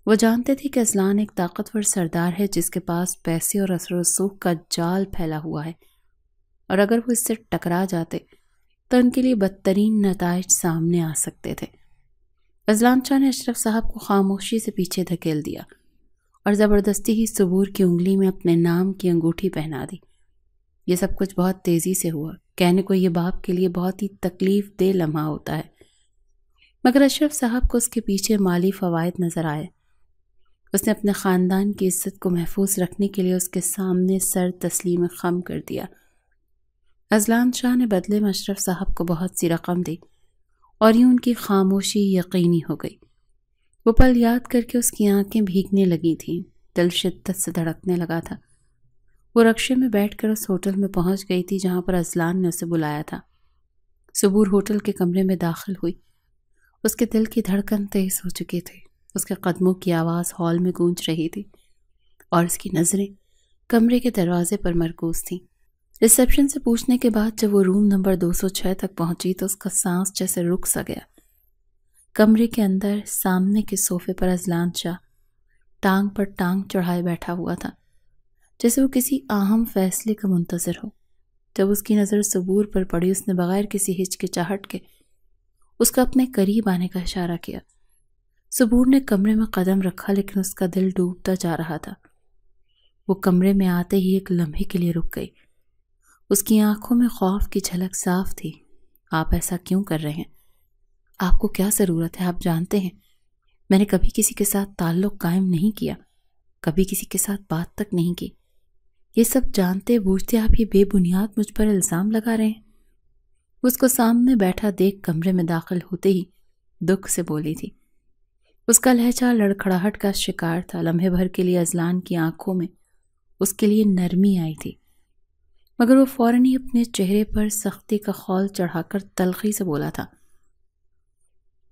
وہ جانتے تھے کہ اذلان ایک طاقتور سردار ہے جس کے پاس پیسے اور اثر و رسوخ کا جال پھیلا ہوا ہے، اور اگر وہ اس سے ٹکرا جاتے تو ان کے لیے بدترین نتائج سامنے آ سکتے تھے۔ اذلان شاہ نے اشرف صاحب کو خاموشی سے پیچھے دھکیل دیا اور زبردستی ہی صبور کی انگلی میں اپنے نام کی انگوٹھی پہنا دی۔ یہ سب کچھ بہت تیزی سے ہوا، کہنے کو یہ باپ کے لیے بہت ہی تکلیف دہ لمحہ ہوتا ہے، مگر اشرف صاحب کو اس کے پیچھے مالی فوائد نظر آئے۔ اس نے اپنے خاندان کی عزت کو محفوظ رکھنے کے لیے اس کے سامنے سر تسلیم خم کر دیا۔ اذلان شاہ نے بدلے میں اشرف صاحب کو بہت سی رقم دی اور یوں ان کی خاموشی یقینی ہو گئی۔ وہ پل یاد کر کے اس کی آنکھیں بھیگنے لگی تھیں، دل شدت سے دھڑکنے لگا تھا۔ وہ رکشے میں بیٹھ کر اس ہوٹل میں پہنچ گئی تھی جہاں پر اذلان نے اسے بلایا تھا۔ صبور ہوٹل کے کمرے میں داخل ہوئی۔ اس کے دل کی دھڑکن تیز ہو چکی تھی، اس کے قدموں کی آواز ہال میں گونج رہی تھی اور اس کی نظریں کمرے کے دروازے پر مرکوز تھیں۔ ریسیپشن سے پوچھنے کے بعد جب وہ روم نمبر 206 تک پہنچی تو اس کا سانس جیسے رک سا گیا۔ کمرے کے اندر سامنے کے صوفے پر اذلان شاہ ٹانگ پر ٹانگ چڑھائے بیٹھا ہوا تھا، جیسے وہ کسی اہم فیصلے کا منتظر ہو۔ جب اس کی نظر صبور پر پڑی اس نے بغیر کسی ہچکچاہٹ کے اس کا اپنے قریب آنے کا اشارہ کیا۔ صبور نے کمرے میں قدم رکھا لیکن اس کا دل ڈوبتا جا رہا تھا۔ وہ کمرے میں آتے ہی ایک لمحے کے لیے رک گئی۔ اس کی آنکھوں میں خوف کی جھلک صاف تھی۔ آپ ایسا کیوں کر رہے ہیں؟ آپ کو کیا ضرورت ہے؟ آپ جانتے ہیں میں نے کبھی کسی کے ساتھ تعلق قائم نہیں کیا، کبھی کسی کے ساتھ بات تک نہیں کی۔ یہ سب جانتے بوجھتے آپ یہ بے بنیاد مجھ پر الزام لگا رہے ہیں۔ اس کو سامنے بیٹھا دیکھ کمرے میں داخل ہوتے ہی دکھ سے بولی تھی۔ اس کا لہجہ لڑکھڑاہٹ کا شکار تھا۔ لمحے بھر کے لیے اذلان کی آنکھوں میں اس کے لیے نرمی آئی تھی، مگر وہ فوراً ہی اپنے چہرے پر سختی کا خول چڑھا کر تلخی سے بولا تھا،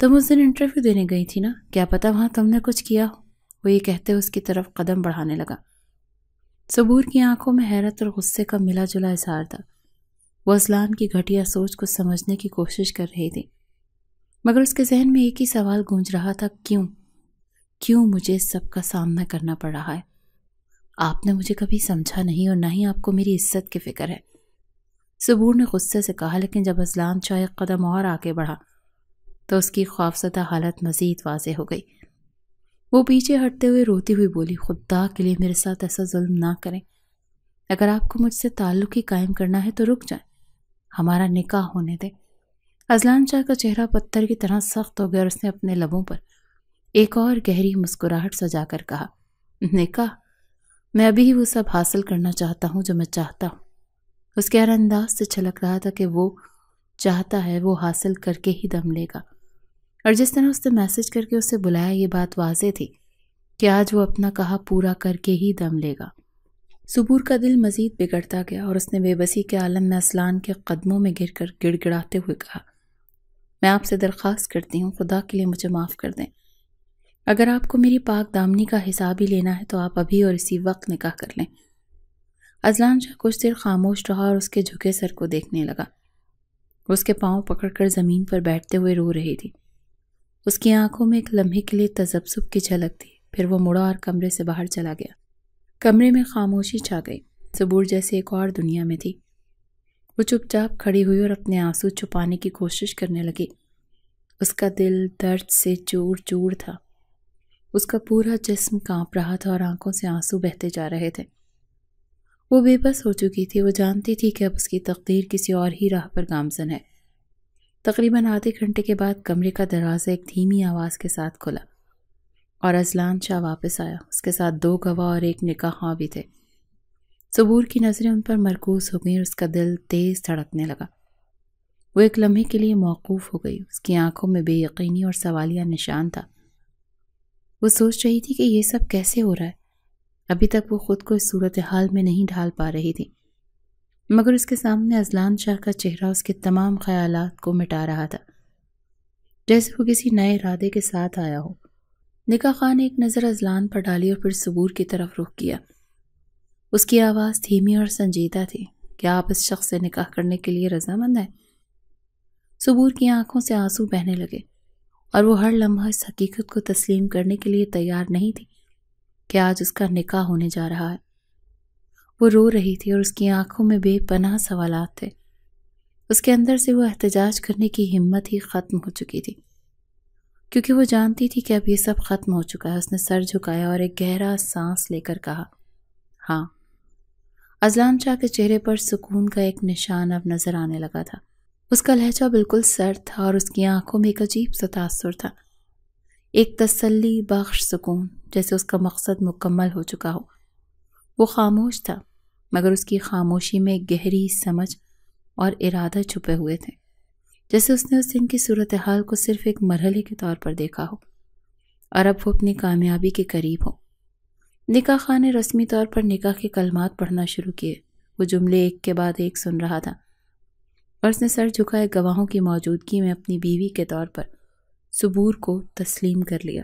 تم اس دن انٹرویو دینے گئی تھی نا، کیا پتا وہاں تم نے کچھ کیا ہو؟ وہ یہ کہتے اس کی طرف قدم بڑھانے لگا۔ صبور کی آنکھوں میں حیرت اور غصے کا ملا جلا اظہار تھا۔ وہ اذلان کی گھٹیا سوچ کو سمجھنے کی کوشش کر رہی تھی، مگر اس کے ذہن میں ایک ہی سوال گونج رہا تھا، کیوں مجھے اس سب کا سامنا کرنا پڑ رہا ہے؟ آپ نے مجھے کبھی سمجھا نہیں اور نہ ہی آپ کو میری عزت کی فکر ہے، صبور نے غصے سے کہا۔ لیکن جب اذلان شاہ ایک قدم اور آگے بڑھا تو اس کی خوفزدہ حالت مزید واضح ہو گئی۔ وہ پیچھے ہٹتے ہوئے روتی ہوئی بولی، خدا کے لیے میرے ساتھ ایسا ظلم نہ کریں۔ اگر آپ کو مجھ سے تعلق ہی قائم کرنا ہے تو رک جائیں، ہمارا نکاح ہونے دیں۔ اذلان شاہ کا چہرہ پتھر کی طرح سخت ہو گیا اور اس نے اپنے لبوں پر ایک اور گہری مسکراہٹ سجا کر کہا، نکاح؟ میں ابھی ہی وہ سب حاصل کرنا چاہتا ہوں جو میں چاہتا ہوں۔ اس کے ہر انداز سے چھلک رہا تھا کہ وہ چاہتا ہے وہ حاصل کر کے ہی دم لے گا۔ اور جس طرح اس نے میسج کر کے اسے بلایا، یہ بات واضح تھی کہ آج وہ اپنا کہا پورا کر کے ہی دم لے گا۔ صبور کا دل مزید بگڑتا گیا اور اس نے بے بسی کے عالم میں اسلان کے قدموں میں گر کر گڑ گڑاتے ہوئے کہا، میں آپ سے درخواست کرتی ہوں، خدا کے لیے مجھے معاف کر دیں۔ اگر آپ کو میری پاک دامنی کا حساب ہی لینا ہے تو آپ ابھی اور اسی وقت نکاح کر لیں۔ اذلان شاہ کچھ دیر خاموش رہا اور اس کے جھکے سر کو دیکھنے لگا۔ اس کے پاؤں پکڑ کر زمین پر بیٹھتے ہوئے رو رہی تھی۔ اس کی آنکھوں میں ایک لمحے کے لیے تذبذب کی جھلک تھی، پھر وہ مڑا اور کمرے سے باہر چلا گیا۔ کمرے میں خاموشی چھا گئی، صبور جیسے ایک اور دنیا میں تھی۔ وہ چپ چاپ کھڑی ہوئی اور اپنے آنسو چھپانے کی کوشش کرنے لگی۔ اس کا دل درد سے چور چور تھا، اس کا پورا جسم کانپ رہا تھا اور آنکھوں سے آنسو بہتے جا رہے تھے۔ وہ بے بس ہو چکی تھی، وہ جانتی تھی کہ اب اس کی تقدیر کسی اور ہی راہ پر گامزن ہے۔ تقریباً آدھے گھنٹے کے بعد کمرے کا دروازہ ایک دھیمی آواز کے ساتھ کھلا اور اذلان شاہ واپس آیا۔ اس کے ساتھ 2 گواہ اور ایک نکاح خواہ بھی تھے۔ صبور کی نظریں ان پر مرکوز ہو گئیں اور اس کا دل تیز دھڑکنے لگا۔ وہ ایک لمحے کے لیے موقوف ہو گئی، اس کی آنکھوں میں بے یقینی اور سوالیہ نشان تھا۔ وہ سوچ رہی تھی کہ یہ سب کیسے ہو رہا ہے۔ ابھی تک وہ خود کو اس صورتحال میں نہیں ڈھال پا رہی تھی، مگر اس کے سامنے اذلان شاہ کا چہرہ اس کے تمام خیالات کو مٹا رہا تھا، جیسے وہ کسی نئے ارادے کے ساتھ آیا ہو۔ نکاح خواہ نے ایک نظر اذلان پر ڈالی اور پھر صبور کی طرف رخ کیا۔ اس کی آواز دھیمی اور سنجیدہ تھی، کیا آپ اس شخص سے نکاح کرنے کے لیے رضامند ہیں؟ صبور کی آنکھوں سے آنسو بہنے لگے اور وہ ہر لمحہ اس حقیقت کو تسلیم کرنے کے لیے تیار نہیں تھی کہ آج اس کا نکاح ہونے جا رہا ہے۔ وہ رو رہی تھی اور اس کی آنکھوں میں بے پناہ سوالات تھے۔ اس کے اندر سے وہ احتجاج کرنے کی ہمت ہی ختم ہو چکی تھی، کیونکہ وہ جانتی تھی کہ اب یہ سب ختم ہو چکا ہے۔ اس نے سر جھکایا اور ایک گہرا سانس لے کر کہا، ہاں۔ اذلان شاہ کے چہرے پر سکون کا ایک نشان اب نظر آنے لگا تھا۔ اس کا لہجہ بالکل سرد تھا اور اس کی آنکھوں میں ایک عجیب سا تاثر تھا، ایک تسلی بخش سکون، جیسے اس کا مقصد مکمل ہو چکا ہو۔ وہ خاموش تھا، مگر اس کی خاموشی میں ایک گہری سمجھ اور ارادہ چھپے ہوئے تھے، جیسے اس نے اس دن کی صورتحال کو صرف ایک مرحلے کے طور پر دیکھا ہو اور اب وہ اپنی کامیابی کے قریب ہو۔ نکاح خواہ نے رسمی طور پر نکاح کے کلمات پڑھنا شروع کیے۔ وہ جملے ایک کے بعد ایک سن رہا تھا اور اس نے سر جھکائے گواہوں کی موجودگی میں اپنی بیوی کے طور پر صبور کو تسلیم کر لیا۔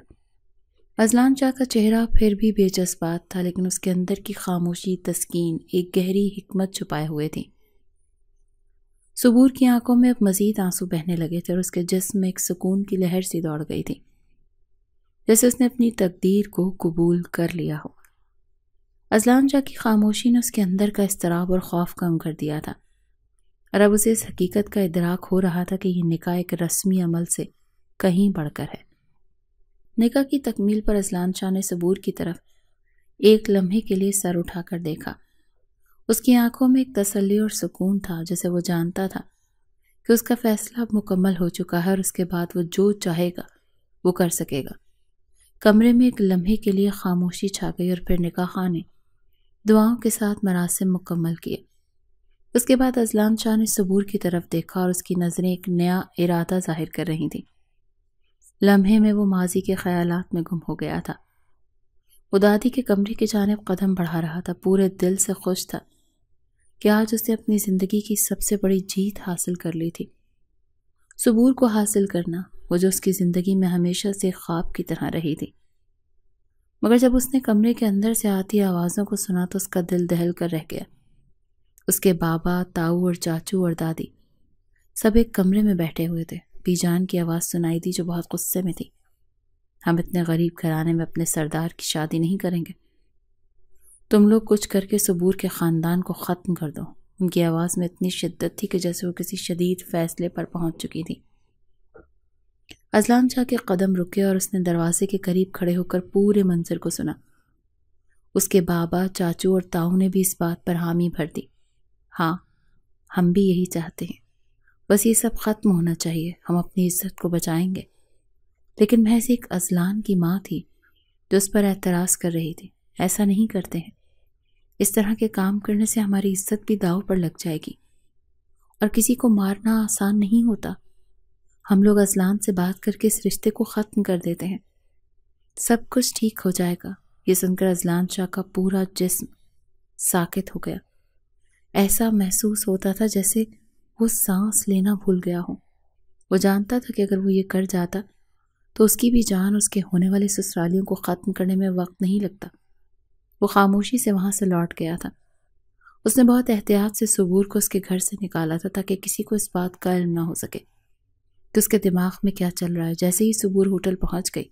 اذلان شاہ کا چہرہ پھر بھی بے جذبات تھا، لیکن اس کے اندر کی خاموشی، تسکین، ایک گہری حکمت چھپائے ہوئے تھی۔ صبور کی آنکھوں میں اب مزید آنسو بہنے لگے تھے اور اس کے جسم میں ایک سکون کی لہر سی دوڑ گئی تھی، جیسے اس نے اپنی تقدیر کو قبول کر لیا ہو۔ اذلان شاہ کی خاموشی نے اس کے اندر کا اضطراب اور خوف کم کر دیا تھا، اور اب اسے اس حقیقت کا ادراک ہو رہا تھا کہ یہ نکاح ایک رسمی عمل سے کہیں بڑھ کر ہے۔ نکاح کی تکمیل پر اذلان شاہ نے صبور کی طرف ایک لمحے کے لیے سر اٹھا کر دیکھا۔ اس کی آنکھوں میں ایک تسلی اور سکون تھا، جیسے وہ جانتا تھا کہ اس کا فیصلہ اب مکمل ہو چکا ہے اور اس کے بعد وہ جو چاہے گا وہ کر سکے گا۔ کمرے میں ایک لمحے کے لیے خاموشی چھا گئی اور پھر نکاح خواہ نے دعاؤں کے ساتھ مراسم مکمل کیے۔ اس کے بعد اذلان شاہ نے صبور کی طرف دیکھا اور اس کی نظریں ایک نیا ارادہ ظاہر کر رہی تھیں۔ لمحے میں وہ ماضی کے خیالات میں گم ہو گیا تھا۔ وہ دادی کے کمرے کی جانب قدم بڑھا رہا تھا، پورے دل سے خوش تھا کہ آج اس نے اپنی زندگی کی سب سے بڑی جیت حاصل کر لی تھی۔ صبور کو حاصل کرنا، وہ جو اس کی زندگی میں ہمیشہ سے خواب کی طرح رہی تھی۔ مگر جب اس نے کمرے کے اندر سے آتی آوازوں کو سنا تو اس کا دل دہل کر رہ گیا۔ اس کے بابا، تاؤ اور چاچو اور دادی سب ایک کمرے میں بیٹھے ہوئے تھے۔ بی جان کی آواز سنائی دی جو بہت غصے میں تھی، ہم اتنے غریب گھرانے میں اپنے سردار کی شادی نہیں کریں گے۔ تم لوگ کچھ کر کے صبور کے خاندان کو ختم کر دو۔ ان کی آواز میں اتنی شدت تھی کہ جیسے وہ کسی شدید فیصلے پر پہنچ چکی تھی۔ اذلان شاہ کے قدم رکے اور اس نے دروازے کے قریب کھڑے ہو کر پورے منظر کو سنا۔ اس کے بابا، چاچو اور تاؤ نے بھی اس بات پر حامی بھر دی۔ ہاں، ہم بھی یہی چاہتے ہیں، بس یہ سب ختم ہونا چاہیے، ہم اپنی عزت کو بچائیں گے۔ لیکن محض ایک اذلان کی ماں تھی جو اس پر اعتراض کر رہی تھی، ایسا نہیں کرتے ہیں، اس طرح کے کام کرنے سے ہماری عزت بھی داؤ پر لگ جائے گی، اور کسی کو مارنا آسان نہیں ہوتا۔ ہم لوگ اذلان سے بات کر کے اس رشتے کو ختم کر دیتے ہیں، سب کچھ ٹھیک ہو جائے گا۔ یہ سن کر اذلان شاہ کا پورا جسم ساکت ہو گیا۔ ایسا محسوس ہوتا تھا جیسے وہ سانس لینا بھول گیا ہو۔ وہ جانتا تھا کہ اگر وہ یہ کر جاتا تو اس کی بھی جان اس کے ہونے والے سسرالیوں کو ختم کرنے میں وقت نہیں لگتا۔ وہ خاموشی سے وہاں سے لوٹ گیا تھا۔ اس نے بہت احتیاط سے صبور کو اس کے گھر سے نکالا تھا تاکہ کسی کو اس بات کا علم نہ ہو سکے کہ اس کے دماغ میں کیا چل رہا ہے۔ جیسے ہی صبور ہوٹل پہنچ گئی،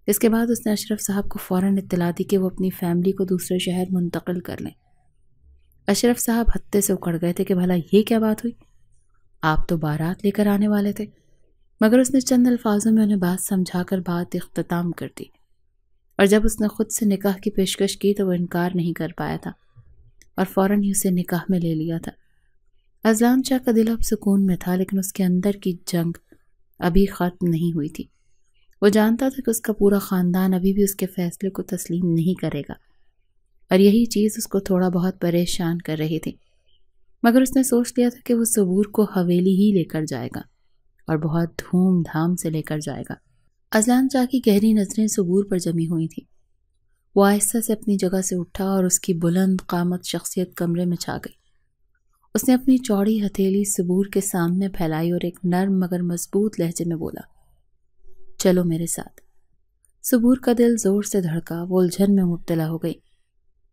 اس کے بعد اس نے اشرف صاحب کو فوراً اطلاع دی کہ وہ اپنی فیملی کو دوسرے شہر منتقل کر لیں۔ اشرف صاحب ہتے سے اکڑ گئے تھے کہ بھلا یہ کیا بات ہوئی؟ آپ تو بارات لے کر آنے والے تھے۔ مگر اس نے چند الفاظوں میں انہیں بات سمجھا کر بات اختتام کر دی، اور جب اس نے خود سے نکاح کی پیشکش کی تو وہ انکار نہیں کر پایا تھا اور فوراً ہی اسے نکاح میں لے لیا تھا۔ اذلان شاہ کا دل اب سکون میں تھا، لیکن اس کے اندر کی جنگ ابھی ختم نہیں ہوئی تھی۔ وہ جانتا تھا کہ اس کا پورا خاندان ابھی بھی اس کے فیصلے کو تسلیم نہیں کرے گا، اور یہی چیز اس کو تھوڑا بہت پریشان کر رہی تھی۔ مگر اس نے سوچ لیا تھا کہ وہ صبور کو حویلی ہی لے کر جائے گا اور بہت دھوم دھام سے لے کر جائے گا۔ اذلان شاہ کی گہری نظریں صبور پر جمی ہوئی تھیں۔ وہ آہستہ سے اپنی جگہ سے اٹھا اور اس کی بلند قامت شخصیت کمرے میں چھا گئی۔ اس نے اپنی چوڑی ہتھیلی صبور کے سامنے پھیلائی اور ایک نرم مگر مضبوط لہجے میں بولا، چلو میرے ساتھ۔ صبور کا دل زور سے دھڑکا، وہ الجھن میں مبتلا ہو گئی۔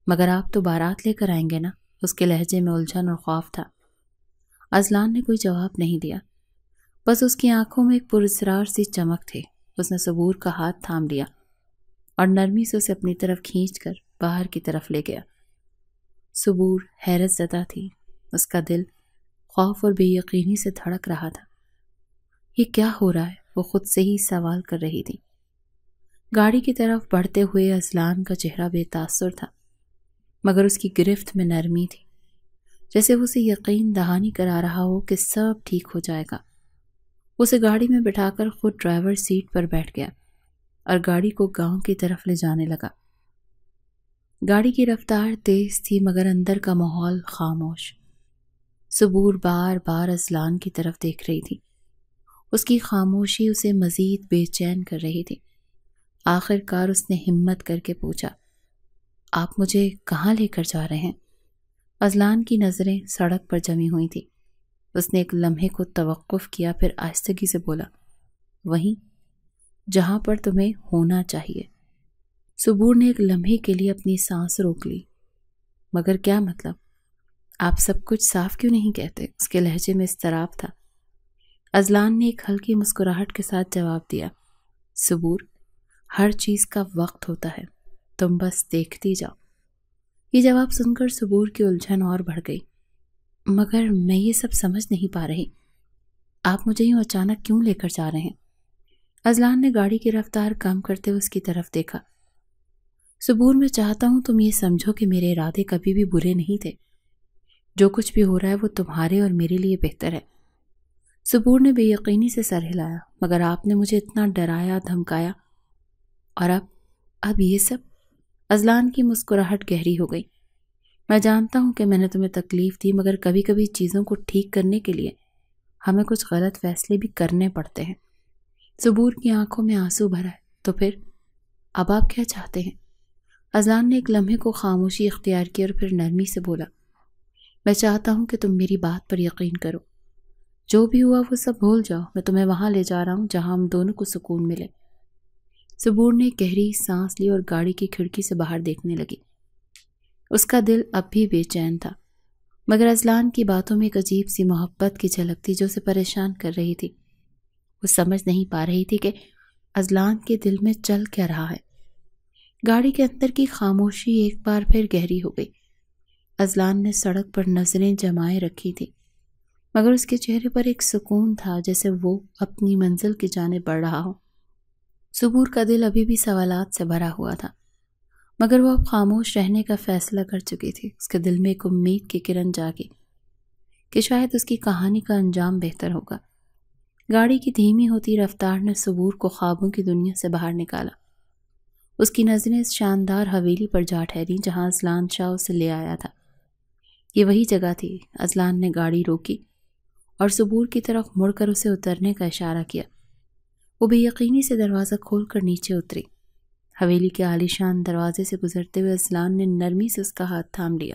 مگر آپ تو بارات لے کر آئیں گے نا؟ اس کے لہجے میں الجھن اور خوف تھا۔ اذلان نے کوئی جواب نہیں دیا، بس اس کی آنکھوں میں ایک پراسرار سی چمک تھی۔ اس نے صبور کا ہاتھ تھام لیا اور نرمی سے اسے اپنی طرف کھینچ کر باہر کی طرف لے گیا۔ صبور حیرت زدہ تھی، اس کا دل خوف اور بے یقینی سے دھڑک رہا تھا۔ یہ کیا ہو رہا ہے؟ وہ خود سے ہی سوال کر رہی تھی۔ گاڑی کی طرف بڑھتے ہوئے اذلان کا چہرہ بے تاثر تھا، مگر اس کی گرفت میں نرمی تھی، جیسے وہ اسے یقین دہانی کرا رہا ہو کہ سب ٹھیک ہو جائے گا۔ اسے گاڑی میں بٹھا کر خود ڈرائیور سیٹ پر بیٹھ گیا اور گاڑی کو گاؤں کی طرف لے جانے لگا۔ گاڑی کی رفتار تیز تھی مگر اندر کا ماحول خاموش۔ صبور بار بار اذلان کی طرف دیکھ رہی تھی۔ اس کی خاموشی اسے مزید بے چین کر رہی تھی۔ آخر کار اس نے ہمت کر کے پوچھا، آپ مجھے کہاں لے کر جا رہے ہیں؟ اذلان کی نظریں سڑک پر جمی ہوئی تھی۔ اس نے ایک لمحے کو توقف کیا، پھر آہستگی سے بولا، وہیں جہاں پر تمہیں ہونا چاہیے۔ صبور نے ایک لمحے کے لیے اپنی سانس روک لی۔ مگر کیا مطلب؟ آپ سب کچھ صاف کیوں نہیں کہتے؟ اس کے لہجے میں اضطراب تھا۔ اذلان نے ایک ہلکی مسکراہٹ کے ساتھ جواب دیا، صبور، ہر چیز کا وقت ہوتا ہے، تم بس دیکھتی جاؤ۔ یہ جواب سن کر صبور کی الجھن اور بڑھ گئی۔ مگر میں یہ سب سمجھ نہیں پا رہی، آپ مجھے یوں اچانک کیوں لے کر جا رہے ہیں؟ اذلان نے گاڑی کی رفتار کم کرتے ہوئے اس کی طرف دیکھا۔ صبور، میں چاہتا ہوں تم یہ سمجھو کہ میرے ارادے کبھی بھی برے نہیں تھے۔ جو کچھ بھی ہو رہا ہے وہ تمہارے اور میرے لیے بہتر ہے۔ صبور نے بے یقینی سے سر ہلایا، مگر آپ نے مجھے اتنا ڈرایا، دھمکایا، اور اب یہ سب؟ اذلان کی مسکراہٹ گہری ہو گئی۔ میں جانتا ہوں کہ میں نے تمہیں تکلیف دی، مگر کبھی کبھی چیزوں کو ٹھیک کرنے کے لیے ہمیں کچھ غلط فیصلے بھی کرنے پڑتے ہیں۔ صبور کی آنکھوں میں آنسو بھرا ہے۔ تو پھر اب آپ کیا چاہتے ہیں؟ اذلان نے ایک لمحے کو خاموشی اختیار کی اور پھر نرمی سے بولا، میں چاہتا ہوں کہ تم میری بات پر یقین کرو۔ جو بھی ہوا وہ سب بھول جاؤ، میں تمہیں وہاں لے جا رہا ہوں جہاں ہم دونوں کو سکون ملے۔ صبور نے گہری سانس لی اور گاڑی کی کھڑکی سے باہر دیکھنے لگی۔ اس کا دل اب بھی بے چین تھا، مگر اذلان کی باتوں میں ایک عجیب سی محبت کی جھلک تھی جو اسے پریشان کر رہی تھی۔ وہ سمجھ نہیں پا رہی تھی کہ اذلان کے دل میں چل کیا رہا ہے۔ گاڑی کے اندر کی خاموشی ایک بار پھر گہری ہو گئی۔ اذلان نے سڑک پر نظریں جمائے رکھی تھی، مگر اس کے چہرے پر ایک سکون تھا، جیسے وہ اپنی منزل کی جانب بڑھ رہا ہو۔ صبور کا دل ابھی بھی سوالات سے بھرا ہوا تھا، مگر وہ اب خاموش رہنے کا فیصلہ کر چکی تھی۔ اس کے دل میں ایک امید کی کرن جاگی کہ شاید اس کی کہانی کا انجام بہتر ہوگا۔ گاڑی کی دھیمی ہوتی رفتار نے صبور کو خوابوں کی دنیا سے باہر نکالا۔ اس کی نظریں اس شاندار حویلی پر جا ٹھہری جہاں اذلان شاہ اسے لے آیا تھا۔ یہ وہی جگہ تھی۔ اذلان نے گاڑی روکی اور صبور کی طرف مڑ کر اسے اترنے کا اشارہ کیا۔ وہ بے یقینی سے دروازہ کھول کر نیچے اتری۔ حویلی کے عالیشان دروازے سے گزرتے ہوئے اذلان نے نرمی سے اس کا ہاتھ تھام لیا۔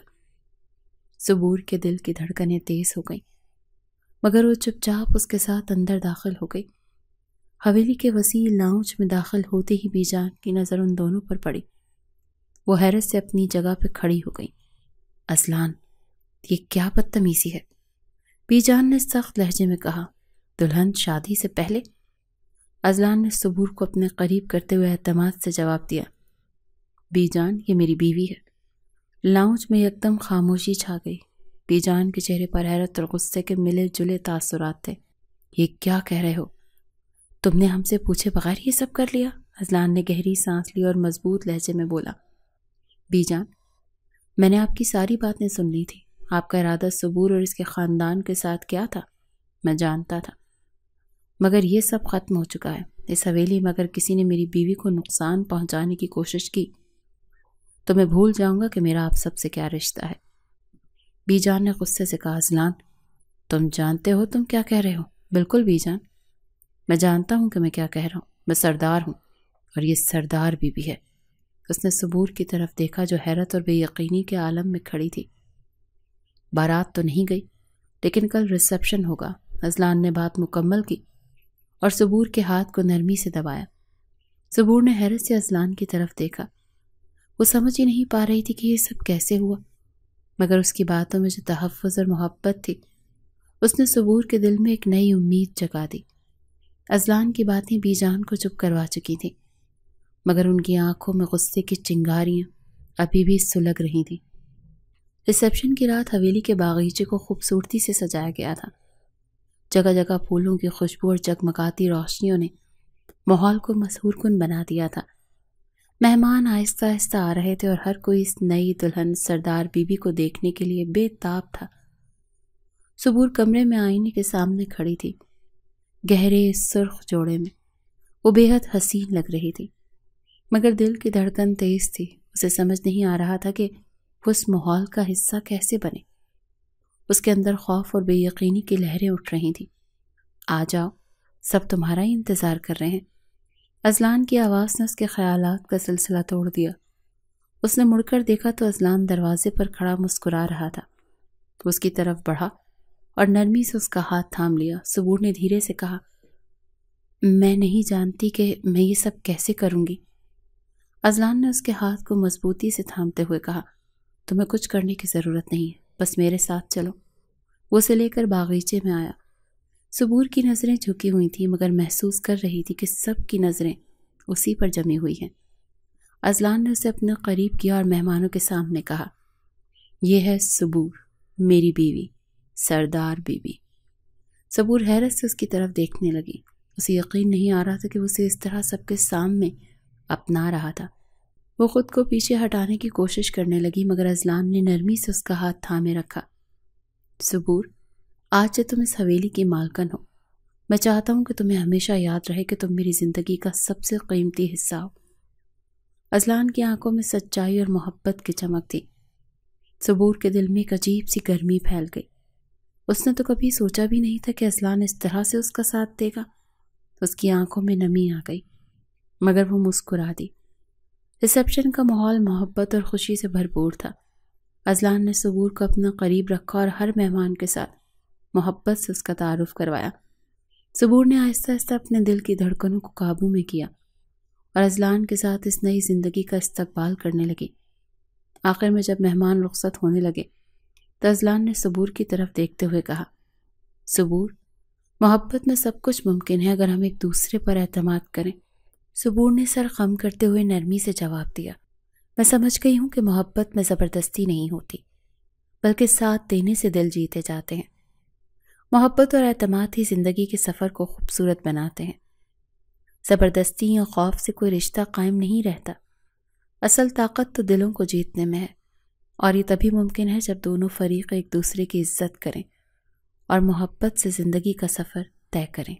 صبور کے دل کی دھڑکنیں تیز ہو گئیں، مگر وہ چپ چاپ اس کے ساتھ اندر داخل ہو گئی۔ حویلی کے وسیع لاؤنج میں داخل ہوتے ہی بی جان کی نظر ان دونوں پر پڑی۔ وہ حیرت سے اپنی جگہ پہ کھڑی ہو گئی۔ اذلان، یہ کیا بدتمیزی ہے؟ بی جان نے سخت لہجے میں کہا۔ دلہن شادی سے پہلے؟ اذلان نے صبور کو اپنے قریب کرتے ہوئے اعتماد سے جواب دیا۔ بی جان، یہ میری بیوی ہے۔ لاؤنج میں یکدم خاموشی چھا گئی۔ بی جان کے چہرے پر حیرت اور غصے کے ملے جلے تاثرات تھے۔ یہ کیا کہہ رہے ہو؟ تم نے ہم سے پوچھے بغیر یہ سب کر لیا؟ اذلان نے گہری سانس لی اور مضبوط لہجے میں بولا۔ بی جان، میں نے آپ کی ساری باتیں سن لی تھی۔ آپ کا ارادہ صبور اور اس کے خاندان کے ساتھ کیا تھا میں جانتا تھا، مگر یہ سب ختم ہو چکا ہے۔ اس حویلی میں اگر کسی نے میری بیوی کو نقصان پہنچانے کی کوشش کی تو میں بھول جاؤں گا کہ میرا آپ سب سے کیا رشتہ ہے۔ بی جان نے غصے سے کہا۔ اذلان، تم جانتے ہو تم کیا کہہ رہے ہو؟ بالکل بی جان، میں جانتا ہوں کہ میں کیا کہہ رہا ہوں۔ میں سردار ہوں اور یہ سردار بیوی ہے۔ اس نے صبور کی طرف دیکھا جو حیرت اور بے یقینی کے عالم میں کھڑی تھی۔ بارات تو نہیں گئی، لیکن کل ریسیپشن ہوگا۔ اذلان نے بات مکمل کی اور صبور کے ہاتھ کو نرمی سے دبایا۔ صبور نے حیرت سے اذلان کی طرف دیکھا۔ وہ سمجھ ہی نہیں پا رہی تھی کہ یہ سب کیسے ہوا، مگر اس کی باتوں میں جو تحفظ اور محبت تھی اس نے صبور کے دل میں ایک نئی امید جگا دی۔ اذلان کی باتیں بی جان کو چپ کروا چکی تھیں، مگر ان کی آنکھوں میں غصے کی چنگاریاں ابھی بھی سلگ رہی تھیں۔ ریسیپشن کی رات حویلی کے باغیچے کو خوبصورتی سے سجایا گیا تھا۔ جگہ جگہ پھولوں کی خوشبو اور جگمگاتی روشنیوں نے ماحول کو مسحور کن بنا دیا تھا۔ مہمان آہستہ آہستہ آ رہے تھے اور ہر کوئی اس نئی دلہن سردار بیوی کو دیکھنے کے لیے بے تاب تھا۔ صبور کمرے میں آئینے کے سامنے کھڑی تھی، گہرے سرخ جوڑے میں۔ وہ بے حد حسین لگ رہی تھی، مگر دل کی دھڑکن تیز تھی۔ اسے سمجھ نہیں آ رہا تھا کہ وہ اس ماحول کا حصہ کیسے بنے۔ اس کے اندر خوف اور بے یقینی کی لہریں اٹھ رہی تھیں۔ آ جاؤ، سب تمہارا ہی انتظار کر رہے ہیں۔ اذلان کی آواز نے اس کے خیالات کا سلسلہ توڑ دیا۔ اس نے مڑ کر دیکھا تو اذلان دروازے پر کھڑا مسکرا رہا تھا۔ وہ اس کی طرف بڑھا اور نرمی سے اس کا ہاتھ تھام لیا۔ صبور نے دھیرے سے کہا، میں نہیں جانتی کہ میں یہ سب کیسے کروں گی۔ اذلان نے اس کے ہاتھ کو مضبوطی سے تھامتے ہوئے کہا، تمہیں کچھ کرنے کی ضرورت نہیں ہے، بس میرے ساتھ چلو۔ وہ اسے لے کر باغیچے میں آیا۔ صبور کی نظریں جھکی ہوئی تھیں، مگر محسوس کر رہی تھی کہ سب کی نظریں اسی پر جمی ہوئی ہیں۔ اذلان نے اسے اپنے قریب کیا اور مہمانوں کے سامنے کہا، یہ ہے صبور، میری بیوی، سردار بیوی۔ صبور حیرت سے اس کی طرف دیکھنے لگی۔ اسے یقین نہیں آ رہا تھا کہ اسے اس طرح سب کے سامنے اپنا رہا تھا۔ وہ خود کو پیچھے ہٹانے کی کوشش کرنے لگی، مگر اذلان نے نرمی سے اس کا ہاتھ تھامے رکھا۔ صبور، آج سے تم اس حویلی کی مالکن ہو۔ میں چاہتا ہوں کہ تمہیں ہمیشہ یاد رہے کہ تم میری زندگی کا سب سے قیمتی حصہ ہو۔ اذلان کی آنکھوں میں سچائی اور محبت کی چمک تھی۔ صبور کے دل میں ایک عجیب سی گرمی پھیل گئی۔ اس نے تو کبھی سوچا بھی نہیں تھا کہ اذلان اس طرح سے اس کا ساتھ دے گا۔ اس کی آنکھوں میں نمی آ گئی، مگر وہ مسکرا دی۔ ریسیپشن کا ماحول محبت اور خوشی سے بھرپور تھا۔ اذلان نے صبور کو اپنا قریب رکھا اور ہر مہمان کے ساتھ محبت سے اس کا تعارف کروایا۔ صبور نے آہستہ آہستہ اپنے دل کی دھڑکنوں کو قابو میں کیا اور اذلان کے ساتھ اس نئی زندگی کا استقبال کرنے لگی۔ آخر میں جب مہمان رخصت ہونے لگے تو اذلان نے صبور کی طرف دیکھتے ہوئے کہا، صبور، محبت میں سب کچھ ممکن ہے اگر ہم ایک دوسرے پر اعتماد کریں۔ صبور نے سر خم کرتے ہوئے نرمی سے جواب دیا، میں سمجھ گئی ہوں کہ محبت میں زبردستی نہیں ہوتی، بلکہ ساتھ دینے سے دل جیتے جاتے ہیں۔ محبت اور اعتماد ہی زندگی کے سفر کو خوبصورت بناتے ہیں۔ زبردستی یا خوف سے کوئی رشتہ قائم نہیں رہتا۔ اصل طاقت تو دلوں کو جیتنے میں ہے، اور یہ تبھی ممکن ہے جب دونوں فریق ایک دوسرے کی عزت کریں اور محبت سے زندگی کا سفر طے کریں۔